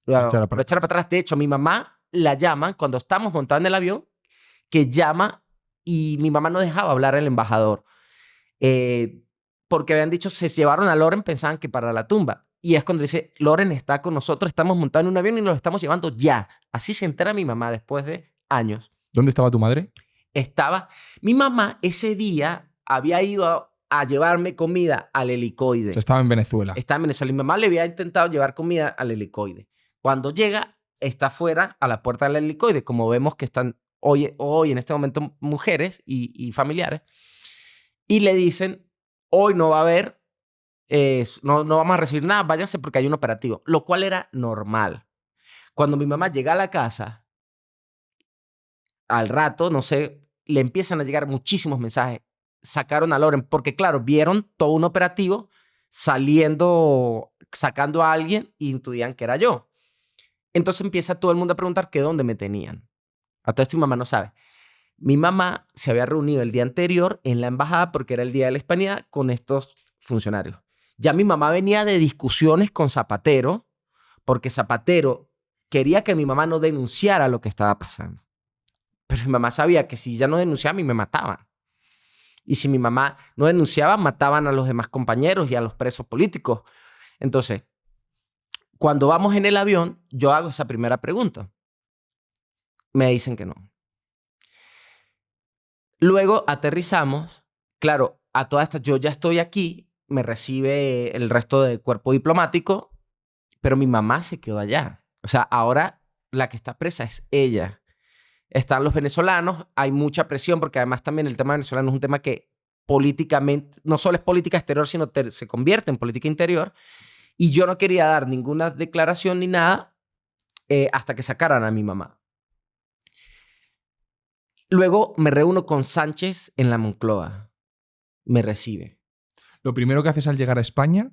lo echara para atrás. De hecho, mi mamá la llama cuando estamos montados en el avión, que llama y mi mamá no dejaba hablar al embajador. Porque habían dicho, se llevaron a Loren, pensaban que para la tumba. Y es cuando dice, Loren está con nosotros, estamos montados en un avión y nos estamos llevando ya. Así se entera mi mamá después de años. ¿Dónde estaba tu madre? Mi mamá ese día había ido a llevarme comida al Helicoide. Estaba en Venezuela. Estaba en Venezuela. Y mi mamá le había intentado llevar comida al Helicoide. Cuando llega, está fuera a la puerta del Helicoide. Como vemos que están hoy en este momento mujeres y familiares. Y le dicen, hoy no va a haber, no vamos a recibir nada, váyanse porque hay un operativo. Lo cual era normal. Cuando mi mamá llega a la casa, al rato, no sé, le empiezan a llegar muchísimos mensajes. Sacaron a Loren porque, claro, vieron todo un operativo sacando a alguien y intuían que era yo. Entonces empieza todo el mundo a preguntar que dónde me tenían. A todo esto mi mamá no sabe. Mi mamá se había reunido el día anterior en la embajada porque era el Día de la Hispanidad con estos funcionarios. Ya mi mamá venía de discusiones con Zapatero porque Zapatero quería que mi mamá no denunciara lo que estaba pasando. Pero mi mamá sabía que si ya no denunciaba, a mí me mataban. Y si mi mamá no denunciaba, mataban a los demás compañeros y a los presos políticos. Entonces, cuando vamos en el avión, yo hago esa primera pregunta. Me dicen que no. Luego aterrizamos. Claro, a todas estas, yo ya estoy aquí, me recibe el resto del cuerpo diplomático, pero mi mamá se quedó allá. O sea, ahora la que está presa es ella. Están los venezolanos, hay mucha presión, porque además también el tema venezolano es un tema que políticamente, no solo es política exterior, sino se convierte en política interior. Y yo no quería dar ninguna declaración ni nada hasta que sacaran a mi mamá. Luego me reúno con Sánchez en la Moncloa. Me recibe. Lo primero que haces al llegar a España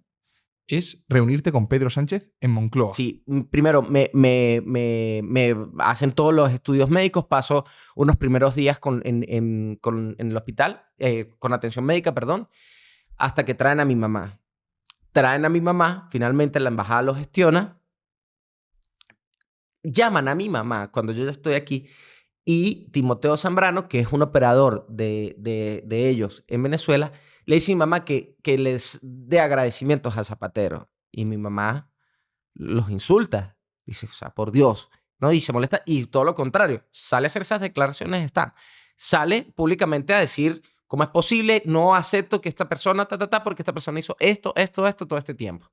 es reunirte con Pedro Sánchez en Moncloa. Sí, primero me hacen todos los estudios médicos, paso unos primeros días en el hospital, con atención médica, perdón, hasta que traen a mi mamá. Traen a mi mamá, finalmente la embajada lo gestiona, llaman a mi mamá cuando yo ya estoy aquí Y Timoteo Zambrano, que es un operador de ellos en Venezuela, le dice a mi mamá que les dé agradecimientos a Zapatero. Y mi mamá los insulta. Dice, o sea, por Dios, ¿no? Y se molesta. Y todo lo contrario, sale a hacer esas declaraciones, sale públicamente a decir cómo es posible, no acepto que esta persona, porque esta persona hizo esto, todo este tiempo.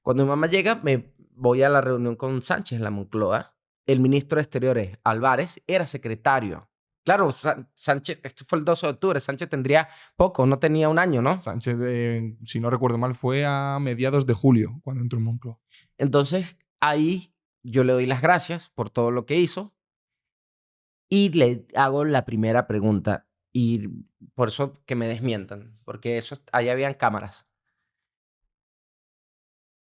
Cuando mi mamá llega, me voy a la reunión con Sánchez en la Moncloa. El ministro de Exteriores, Álvarez, era secretario. Claro, Sánchez, esto fue el 12 de octubre, Sánchez tendría poco, no tenía un año, ¿no? Sánchez, si no recuerdo mal, fue a mediados de julio cuando entró en Moncloa. Entonces, ahí yo le doy las gracias por todo lo que hizo y le hago la primera pregunta. Y por eso que me desmientan, porque ahí habían cámaras.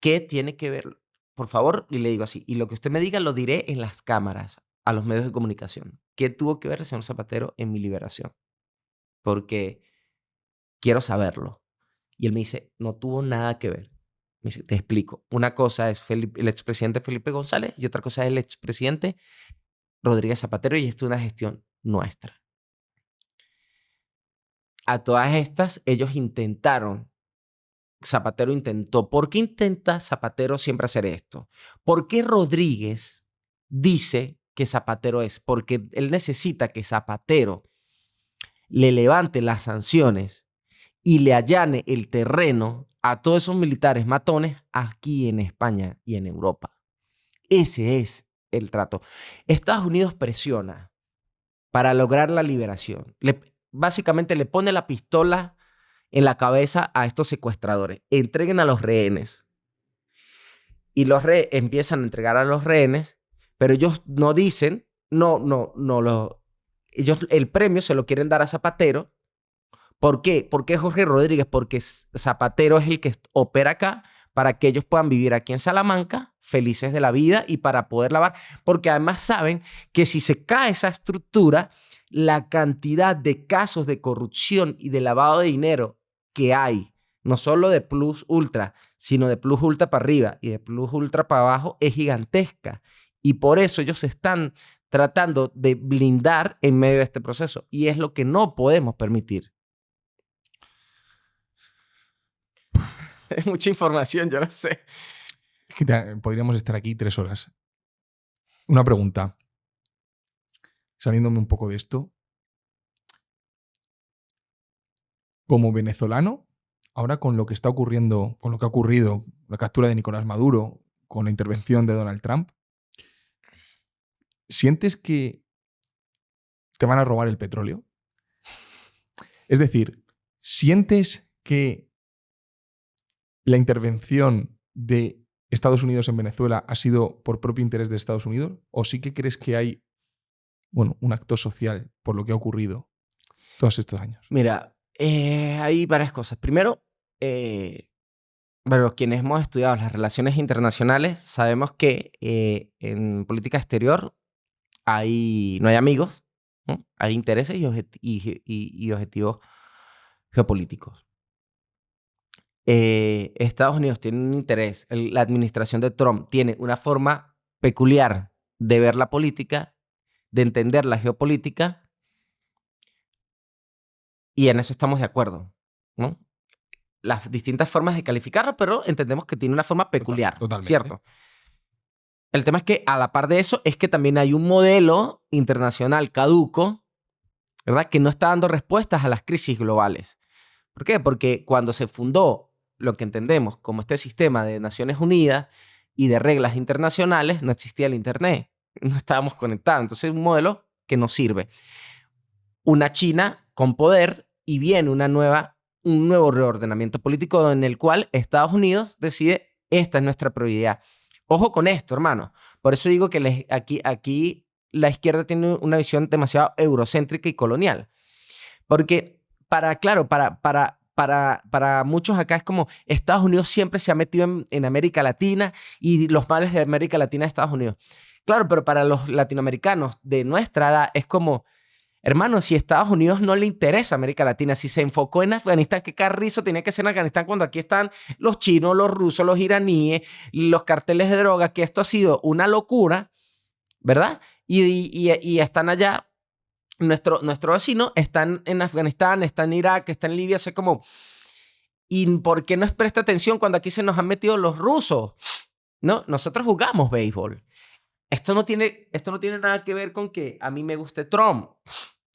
¿Qué tiene que ver? Por favor, y le digo así, y lo que usted me diga lo diré en las cámaras, a los medios de comunicación. ¿Qué tuvo que ver el señor Zapatero en mi liberación? Porque quiero saberlo. Y él me dice, no tuvo nada que ver. Me dice, te explico. Una cosa es el expresidente Felipe González y otra cosa es el expresidente Rodríguez Zapatero, y esto es una gestión nuestra. A todas estas, ellos intentaron. Zapatero intentó. ¿Por qué intenta Zapatero siempre hacer esto? ¿Por qué Rodríguez dice que Zapatero es? Porque él necesita que Zapatero le levante las sanciones y le allane el terreno a todos esos militares matones aquí en España y en Europa. Ese es el trato. Estados Unidos presiona para lograr la liberación. Básicamente le pone la pistola en la cabeza a estos secuestradores. Entreguen a los rehenes. Y los empiezan a entregar a los rehenes, pero ellos no dicen, ellos el premio se lo quieren dar a Zapatero. ¿Por qué? ¿Por qué Jorge Rodríguez? Porque Zapatero es el que opera acá para que ellos puedan vivir aquí en Salamanca felices de la vida y para poder lavar. Porque además saben que si se cae esa estructura, la cantidad de casos de corrupción y de lavado de dinero que hay, no solo de plus ultra, sino de plus ultra para arriba y de plus ultra para abajo, es gigantesca. Y por eso ellos están tratando de blindar en medio de este proceso. Y es lo que no podemos permitir. Es mucha información, yo no sé. Es que podríamos estar aquí 3 horas. Una pregunta. Saliéndome un poco de esto. Como venezolano, ahora con lo que está ocurriendo, con lo que ha ocurrido, la captura de Nicolás Maduro, con la intervención de Donald Trump, ¿sientes que te van a robar el petróleo? Es decir, ¿sientes que la intervención de Estados Unidos en Venezuela ha sido por propio interés de Estados Unidos? ¿O sí que crees que hay, un acto social por lo que ha ocurrido todos estos años? Mira, hay varias cosas. Primero, quienes hemos estudiado las relaciones internacionales sabemos que en política exterior no hay amigos, ¿no? Hay intereses y objetivos geopolíticos. Estados Unidos tiene un interés, la administración de Trump tiene una forma peculiar de ver la política, de entender la geopolítica, y en eso estamos de acuerdo, ¿no? Las distintas formas de calificarlo, pero entendemos que tiene una forma peculiar, Totalmente. ¿cierto? El tema es que a la par de eso es que también hay un modelo internacional caduco, ¿verdad? Que no está dando respuestas a las crisis globales. ¿Por qué? Porque cuando se fundó lo que entendemos como este sistema de Naciones Unidas y de reglas internacionales, no existía el Internet. No estábamos conectados. Entonces es un modelo que no sirve. Una China con poder y viene un nuevo reordenamiento político en el cual Estados Unidos decide, esta es nuestra prioridad. Ojo con esto, hermano. Por eso digo que aquí la izquierda tiene una visión demasiado eurocéntrica y colonial. Porque para muchos acá es como Estados Unidos siempre se ha metido en América Latina y los males de América Latina a Estados Unidos. Claro, pero para los latinoamericanos de nuestra edad es como, hermano, si a Estados Unidos no le interesa América Latina, si se enfocó en Afganistán, ¿qué carrizo tenía que ser en Afganistán cuando aquí están los chinos, los rusos, los iraníes, los carteles de droga? Que esto ha sido una locura, ¿verdad? Y están allá, nuestro vecino, están en Afganistán, está en Irak, está en Libia, sé como, ¿y por qué no presta atención cuando aquí se nos han metido los rusos? ¿No? Nosotros jugamos béisbol. Esto no tiene nada que ver con que a mí me guste Trump.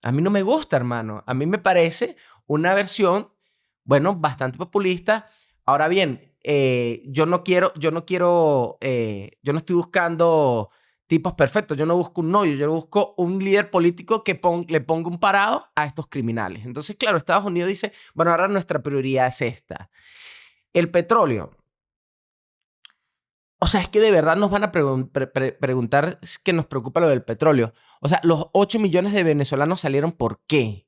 A mí no me gusta, hermano. A mí me parece una versión, bueno, bastante populista. Ahora bien, yo no estoy buscando tipos perfectos. Yo no busco un novio, yo busco un líder político que le ponga un parado a estos criminales. Entonces, claro, Estados Unidos dice, bueno, ahora nuestra prioridad es esta. El petróleo. O sea, es que de verdad nos van a preguntar que nos preocupa lo del petróleo. O sea, los 8 millones de venezolanos salieron ¿por qué?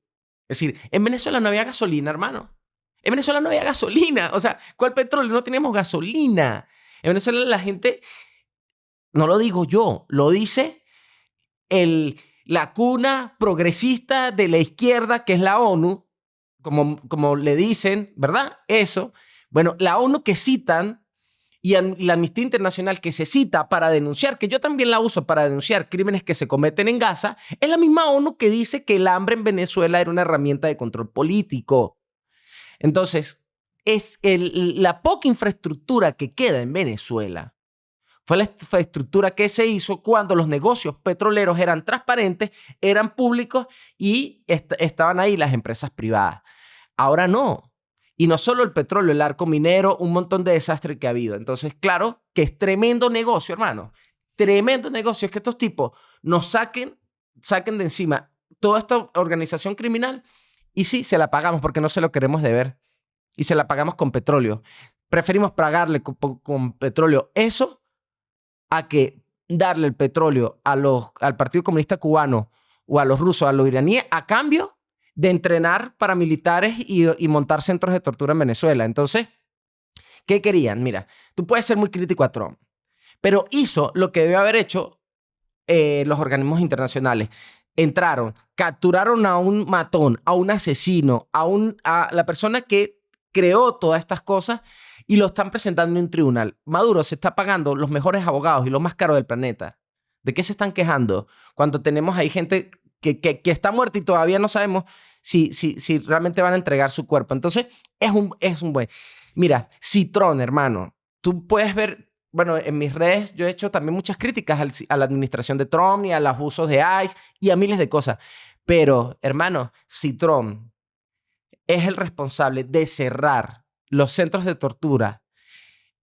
Es decir, en Venezuela no había gasolina, hermano. En Venezuela no había gasolina. O sea, ¿cuál petróleo? No teníamos gasolina. En Venezuela la gente, no lo digo yo, lo dice la cuna progresista de la izquierda, que es la ONU, como le dicen, ¿verdad? Eso. Bueno, la ONU que citan y la Amnistía Internacional que se cita para denunciar, que yo también la uso para denunciar crímenes que se cometen en Gaza, es la misma ONU que dice que el hambre en Venezuela era una herramienta de control político. Entonces, la poca infraestructura que queda en Venezuela fue la infraestructura que se hizo cuando los negocios petroleros eran transparentes, eran públicos y estaban ahí las empresas privadas. Ahora no. Y no solo el petróleo, el arco minero, un montón de desastres que ha habido. Entonces, claro que es tremendo negocio, hermano. Tremendo negocio. Es que estos tipos nos saquen de encima toda esta organización criminal y sí, se la pagamos porque no se lo queremos deber. Y se la pagamos con petróleo. Preferimos pagarle con petróleo eso a que darle el petróleo al Partido Comunista Cubano o a los rusos, a los iraníes, a cambio de entrenar paramilitares y montar centros de tortura en Venezuela. Entonces, ¿qué querían? Mira, tú puedes ser muy crítico a Trump, pero hizo lo que debió haber hecho los organismos internacionales. Entraron, capturaron a un matón, a un asesino, a la persona que creó todas estas cosas y lo están presentando en un tribunal. Maduro se está pagando los mejores abogados y los más caros del planeta. ¿De qué se están quejando? Cuando tenemos ahí gente que está muerta y todavía no sabemos si realmente van a entregar su cuerpo. Entonces, es un buen... Mira, Citrón, hermano, tú puedes ver... Bueno, en mis redes yo he hecho también muchas críticas a la administración de Trump y a los usos de ICE y a miles de cosas. Pero, hermano, Citrón es el responsable de cerrar los centros de tortura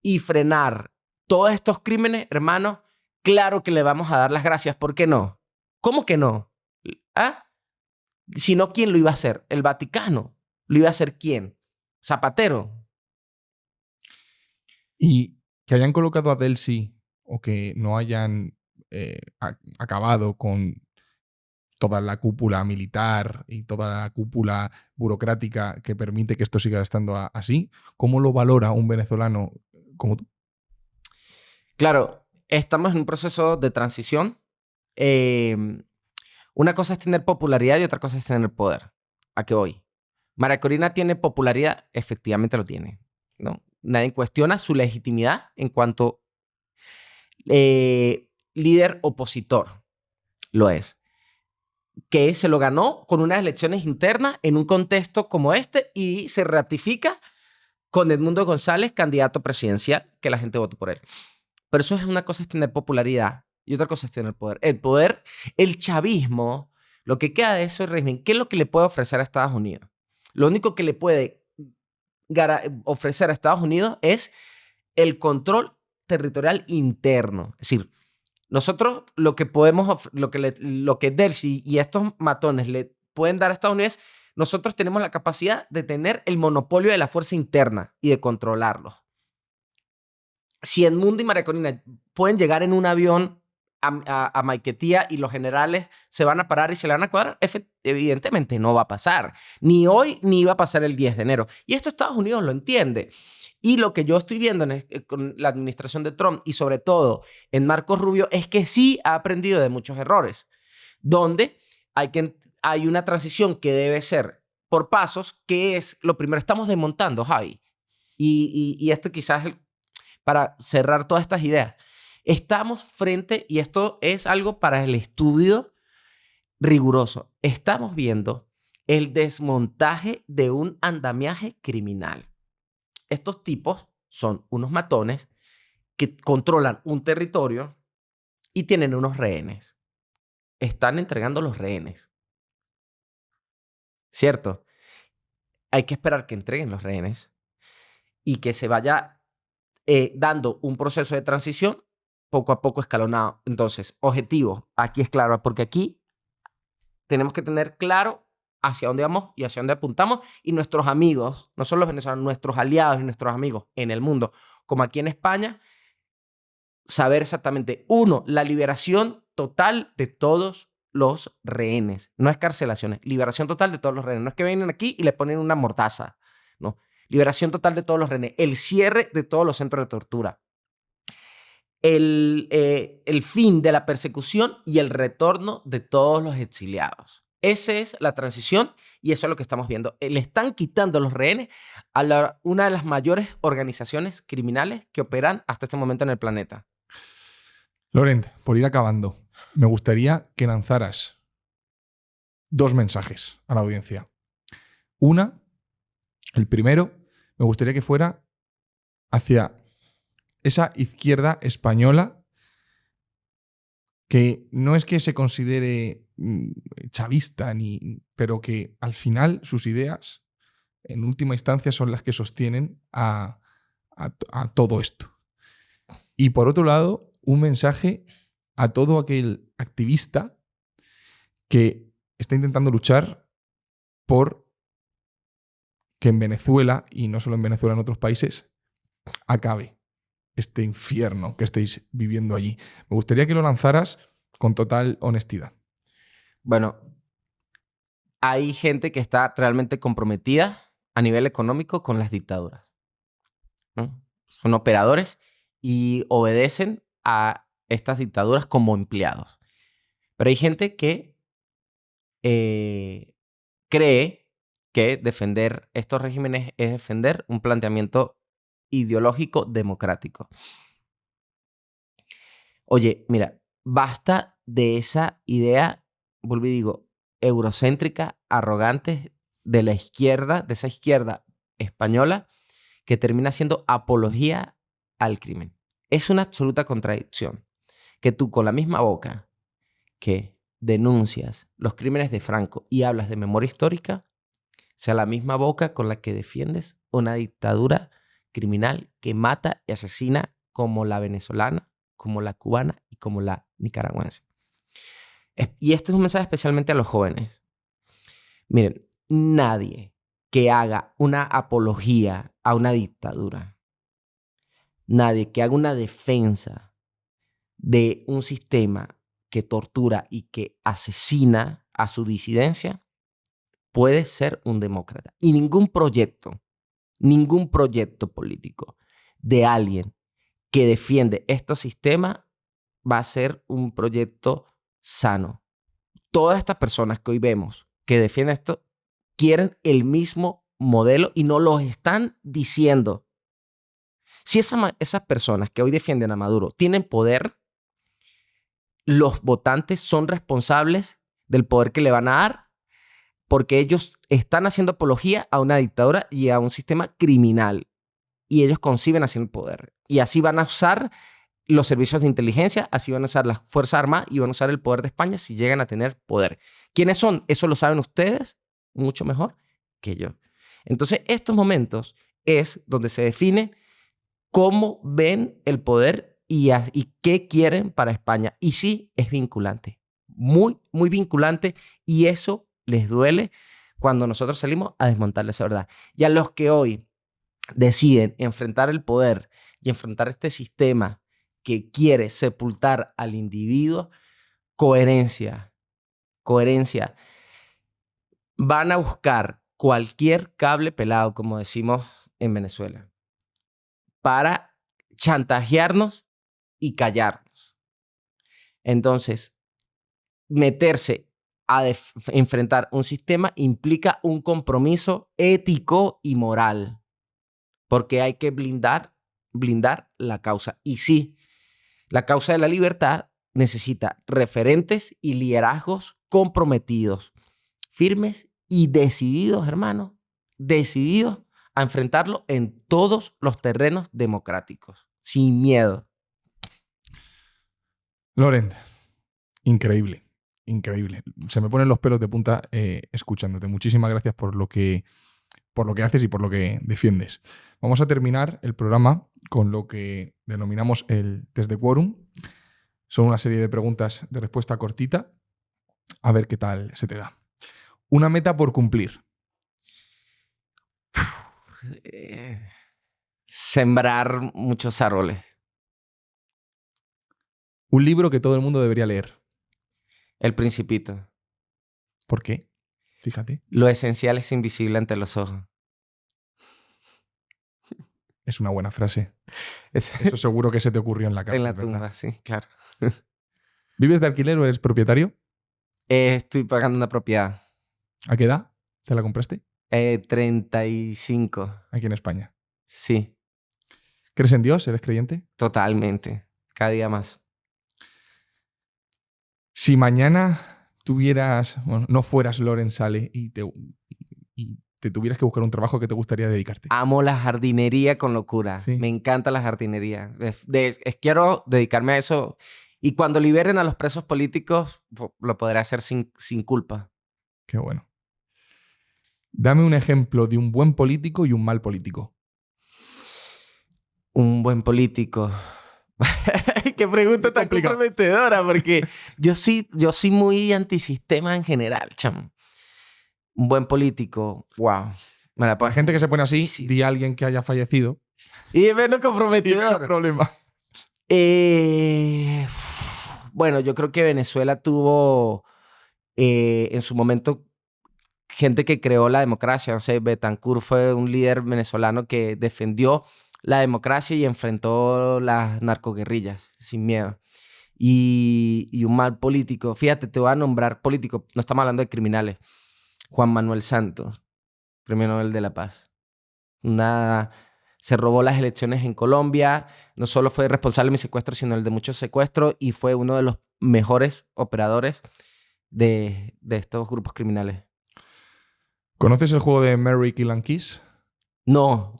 y frenar todos estos crímenes, hermano. Claro que le vamos a dar las gracias. ¿Por qué no? ¿Cómo que no? ¿Ah? Si no, ¿quién lo iba a hacer? ¿El Vaticano? ¿Lo iba a hacer quién? ¿Zapatero? Y que hayan colocado a Delcy o que no hayan acabado con toda la cúpula militar y toda la cúpula burocrática que permite que esto siga estando así, ¿cómo lo valora un venezolano como tú? Claro, estamos en un proceso de transición. Una cosa es tener popularidad y otra cosa es tener poder. ¿A qué voy? María Corina tiene popularidad, efectivamente lo tiene, ¿no? Nadie cuestiona su legitimidad en cuanto líder opositor. Lo es. Que se lo ganó con unas elecciones internas en un contexto como este y se ratifica con Edmundo González, candidato presidencial, que la gente votó por él. Pero eso es una cosa es tener popularidad y otra cosa es tener poder. El poder, el chavismo, lo que queda de eso es régimen. ¿Qué es lo que le puede ofrecer a Estados Unidos? Lo único que le puede ofrecer a Estados Unidos es el control territorial interno. Es decir, nosotros lo que podemos, lo que Delcy y estos matones le pueden dar a Estados Unidos, nosotros tenemos la capacidad de tener el monopolio de la fuerza interna y de controlarlos. Si Edmundo y María Corina pueden llegar en un avión a Maiquetía y los generales se van a parar y se le van a cuadrar, evidentemente no va a pasar. Ni hoy ni va a pasar el 10 de enero. Y esto Estados Unidos lo entiende. Y lo que yo estoy viendo con la administración de Trump y sobre todo en Marcos Rubio es que sí ha aprendido de muchos errores, donde hay una transición que debe ser por pasos, que es lo primero. Estamos desmontando, Javi. Y esto quizás para cerrar todas estas ideas. Estamos frente, y esto es algo para el estudio riguroso, estamos viendo el desmontaje de un andamiaje criminal. Estos tipos son unos matones que controlan un territorio y tienen unos rehenes. Están entregando los rehenes. ¿Cierto? Hay que esperar que entreguen los rehenes y que se vaya dando un proceso de transición poco a poco escalonado. Entonces, objetivo, aquí es claro, porque aquí tenemos que tener claro hacia dónde vamos y hacia dónde apuntamos, y nuestros amigos, no solo los venezolanos, nuestros aliados y nuestros amigos en el mundo, como aquí en España, saber exactamente, uno, la liberación total de todos los rehenes. No escarcelaciones, liberación total de todos los rehenes. No es que vengan aquí y le ponen una mordaza, no. Liberación total de todos los rehenes. El cierre de todos los centros de tortura. El fin de la persecución y el retorno de todos los exiliados. Esa es la transición y eso es lo que estamos viendo. Le están quitando los rehenes a una de las mayores organizaciones criminales que operan hasta este momento en el planeta. Laurent, por ir acabando, me gustaría que lanzaras 2 mensajes a la audiencia. El primero, me gustaría que fuera hacia esa izquierda española que no es que se considere chavista, pero que al final sus ideas, en última instancia, son las que sostienen a todo esto. Y por otro lado, un mensaje a todo aquel activista que está intentando luchar por que en Venezuela, y no solo en Venezuela, en otros países, acabe este infierno que estáis viviendo allí. Me gustaría que lo lanzaras con total honestidad. Bueno, hay gente que está realmente comprometida a nivel económico con las dictaduras, ¿no? Son operadores y obedecen a estas dictaduras como empleados. Pero hay gente que cree que defender estos regímenes es defender un planteamiento ideológico democrático. Oye, mira, basta de esa idea, vuelvo y digo, eurocéntrica, arrogante de la izquierda, de esa izquierda española que termina siendo apología al crimen. Es una absoluta contradicción que tú con la misma boca que denuncias los crímenes de Franco y hablas de memoria histórica, sea la misma boca con la que defiendes una dictadura criminal que mata y asesina como la venezolana, como la cubana y como la nicaragüense. Y este es un mensaje especialmente a los jóvenes. Miren, nadie que haga una apología a una dictadura, nadie que haga una defensa de un sistema que tortura y que asesina a su disidencia, puede ser un demócrata. Y ningún proyecto político de alguien que defiende estos sistemas va a ser un proyecto sano. Todas estas personas que hoy vemos que defienden esto quieren el mismo modelo y no lo están diciendo. Si esas personas que hoy defienden a Maduro tienen poder, los votantes son responsables del poder que le van a dar porque ellos están haciendo apología a una dictadura y a un sistema criminal. Y ellos conciben así el poder. Y así van a usar los servicios de inteligencia, así van a usar las Fuerzas Armadas y van a usar el poder de España si llegan a tener poder. ¿Quiénes son? Eso lo saben ustedes mucho mejor que yo. Entonces, estos momentos es donde se define cómo ven el poder y qué quieren para España. Y sí, es vinculante. Muy, muy vinculante. Y eso les duele cuando nosotros salimos a desmontarles esa verdad. Y a los que hoy deciden enfrentar el poder y enfrentar este sistema que quiere sepultar al individuo, coherencia. Van a buscar cualquier cable pelado, como decimos en Venezuela, para chantajearnos y callarnos. Entonces, meterse a enfrentar un sistema implica un compromiso ético y moral, porque hay que blindar la causa. Y sí, La causa de la libertad necesita referentes y liderazgos comprometidos, firmes y decididos, hermano, decididos a enfrentarlo en todos los terrenos democráticos, sin miedo. Loren, increíble, increíble. Se me ponen los pelos de punta escuchándote. Muchísimas gracias por lo que haces y por lo que defiendes. Vamos a terminar el programa con lo que denominamos el test de quórum. Son una serie de preguntas de respuesta cortita. A ver qué tal se te da. Una meta por cumplir. Sembrar muchos árboles. Un libro que todo el mundo debería leer. El Principito. ¿Por qué? Fíjate. Lo esencial es invisible ante los ojos. Es una buena frase. Eso seguro que se te ocurrió en la cárcel, en la ¿verdad? tumba, sí, claro. ¿Vives de alquiler o eres propietario? Estoy pagando una propiedad. ¿A qué edad te la compraste? 35. Aquí en España. Sí, ¿Crees en Dios? ¿Eres creyente? totalmente. Cada día más. Si mañana no fueras Loren Sale y te tuvieras que buscar un trabajo, ¿qué te gustaría dedicarte? Amo la jardinería con locura. Sí. Me encanta la jardinería. Quiero dedicarme a eso. Y cuando liberen a los presos políticos, lo podré hacer sin culpa. Qué bueno. Dame un ejemplo de un buen político y un mal político. Un buen político. Qué pregunta tan complicado. comprometedora, porque yo soy muy antisistema en general, chamo. Un buen político, wow. Me la Para pongo. gente que se pone así, Sí. di a alguien que haya fallecido. Y es menos Y no hay comprometedor. problema. Bueno, yo creo que Venezuela tuvo en su momento gente que creó la democracia. No sé, Betancourt fue un líder venezolano que defendió la democracia y enfrentó las narcoguerrillas sin miedo. Y un mal político. Fíjate, te voy a nombrar político. No estamos hablando de criminales. Juan Manuel Santos, Premio Nobel de la Paz. Se robó las elecciones en Colombia. No solo fue responsable de mi secuestro, sino el de muchos secuestros. Y fue uno de los mejores operadores de estos grupos criminales. ¿Conoces el juego de Marry, Kill and Kiss? No.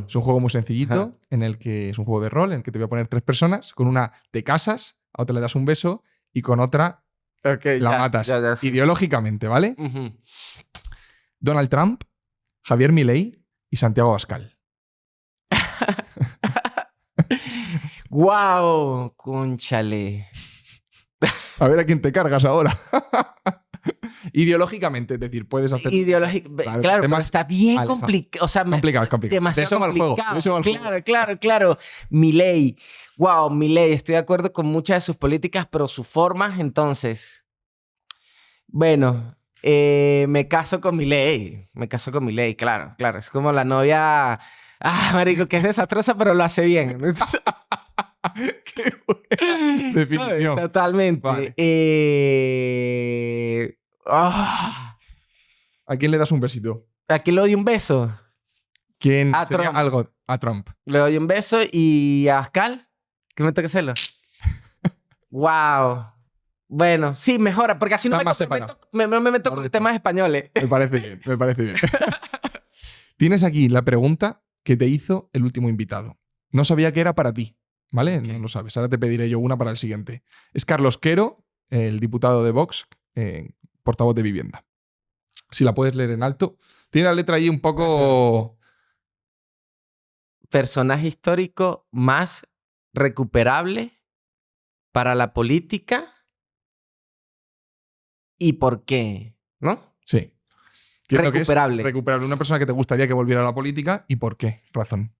Es un juego muy sencillito, Ajá. en el que es un juego de rol, en el que te voy a poner 3 personas. Con una te casas, a otra le das un beso y con otra la matas. Sí. Ideológicamente, ¿vale? Ujú. Donald Trump, Javier Milei y Santiago Abascal. ¡Guau! Cónchale. A ver a quién te cargas ahora. Ideológicamente, es decir, puedes hacer... Ideológico. Claro, Claro, pero temas está bien alfa. complicado. O sea, complicado, es complicado. demasiado De eso va el juego. complicado. De eso va el juego. Claro. Milei. Wow, Milei. Estoy de acuerdo con muchas de sus políticas, pero sus formas, entonces... Bueno, me caso con Milei. Claro. Es como la novia... Ah, marico, que es desastrosa, pero lo hace bien. Qué buena definición. Totalmente. Vale. ¿A quién le das un besito? ¿A quién le doy un beso? ¿Quién A sería Trump. algo? A Trump. Le doy un beso y a Pascal, que me toca hacerlo. Wow. Bueno, sí, mejora, porque así no Está me más separado. no me meto con Correcto. temas españoles. Me parece bien, me parece bien. Tienes aquí la pregunta que te hizo el último invitado. No sabía que era para ti, ¿vale? Ok. No lo sabes. Ahora te pediré yo una para el siguiente. Es Carlos Quero, el diputado de Vox, portavoz de Vivienda. Si la puedes leer en alto. Tiene la letra ahí un poco... Personaje histórico más recuperable para la política y por qué, ¿no? Sí. Entiendo que es Recuperable. recuperable. Una persona que te gustaría que volviera a la política y por qué razón.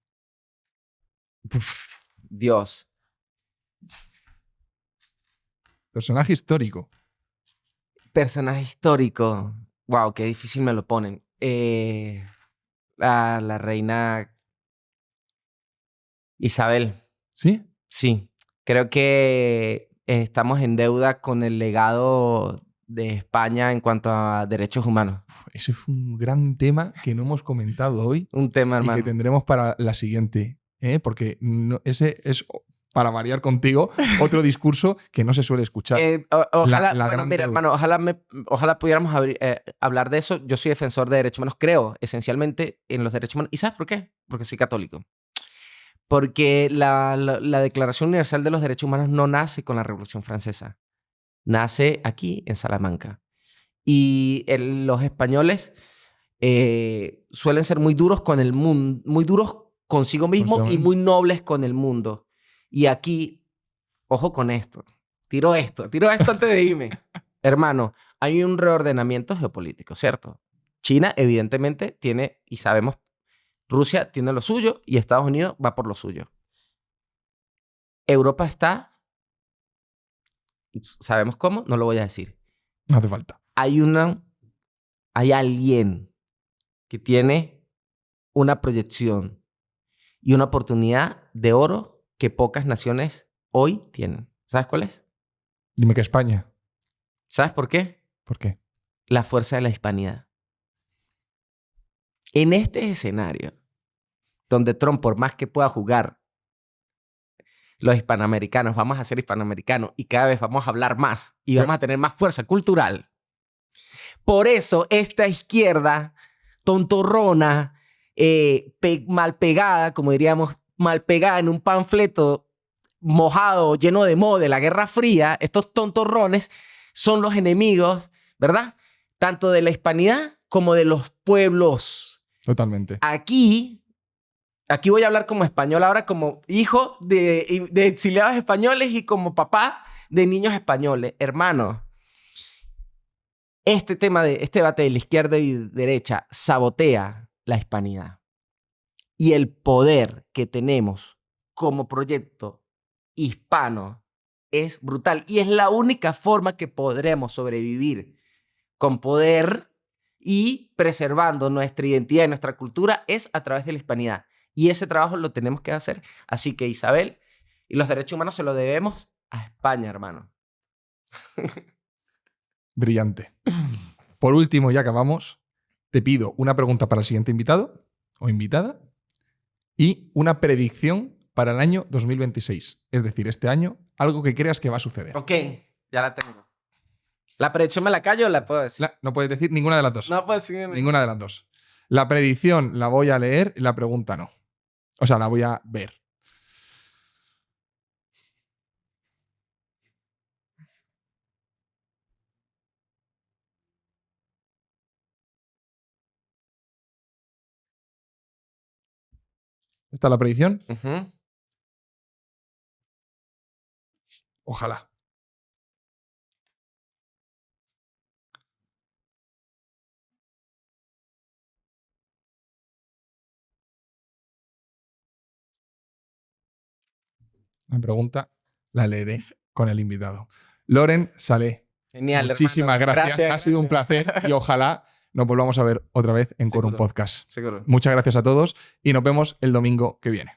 Dios. Personaje histórico. Personaje histórico. Wow, qué difícil me lo ponen. La reina Isabel. ¿Sí? Sí. Creo que estamos en deuda con el legado de España en cuanto a derechos humanos. Ese fue un gran tema que no hemos comentado hoy Un tema, y hermano. que tendremos para la siguiente. Porque ese es para variar contigo, otro discurso que no se suele escuchar. Ojalá, la bueno, gran mira, deuda. hermano, ojalá pudiéramos hablar de eso. Yo soy defensor de derechos humanos, creo esencialmente en los derechos humanos. ¿Y sabes por qué? Porque soy católico. Porque la Declaración Universal de los Derechos Humanos no nace con la Revolución Francesa. Nace aquí, en Salamanca. Y los españoles suelen ser muy duros con el mundo, muy duros consigo mismo y muy nobles con el mundo. Y aquí, ojo con esto. Tiro esto antes de irme. Hermano, hay un reordenamiento geopolítico, ¿cierto? China, evidentemente, tiene, y sabemos, Rusia tiene lo suyo y Estados Unidos va por lo suyo. Europa está, ¿sabemos cómo? No lo voy a decir. No hace falta. Hay alguien que tiene una proyección y una oportunidad de oro que pocas naciones hoy tienen. ¿Sabes cuál es? Dime que España. ¿Sabes por qué? ¿Por qué? La fuerza de la hispanidad. En este escenario, donde Trump, por más que pueda jugar los hispanoamericanos, vamos a ser hispanoamericanos y cada vez vamos a hablar más y vamos a tener más fuerza cultural. Por eso esta izquierda tontorrona, mal pegada, como diríamos, mal pegada en un panfleto mojado, lleno de moho de la Guerra Fría, estos tontorrones son los enemigos, ¿verdad? Tanto de la hispanidad como de los pueblos. Totalmente. Aquí voy a hablar como español ahora, como hijo de exiliados españoles y como papá de niños españoles. Hermano, este debate de la izquierda y derecha sabotea la hispanidad. Y el poder que tenemos como proyecto hispano es brutal. Y es la única forma que podremos sobrevivir con poder y preservando nuestra identidad y nuestra cultura es a través de la hispanidad. Y ese trabajo lo tenemos que hacer. Así que Isabel, y los derechos humanos se los debemos a España, hermano. Brillante. Por último, ya acabamos, te pido una pregunta para el siguiente invitado o invitada y una predicción para el año 2026. Es decir, este año, algo que creas que va a suceder. Ok, ya la tengo. ¿La predicción me la callo o la puedo decir? No puedes decir ninguna de las dos. No puedo decir Ninguna de las dos. La predicción la voy a leer y la pregunta no. O sea, la voy a ver. ¿Esta es la predicción? Uh-huh. Ojalá. La pregunta la leeré con el invitado. Loren Salé. Genial, Muchísimas hermano. gracias. Ha sido un placer y ojalá nos volvamos a ver otra vez en Quorum Podcast. Seguro. Muchas gracias a todos y nos vemos el domingo que viene.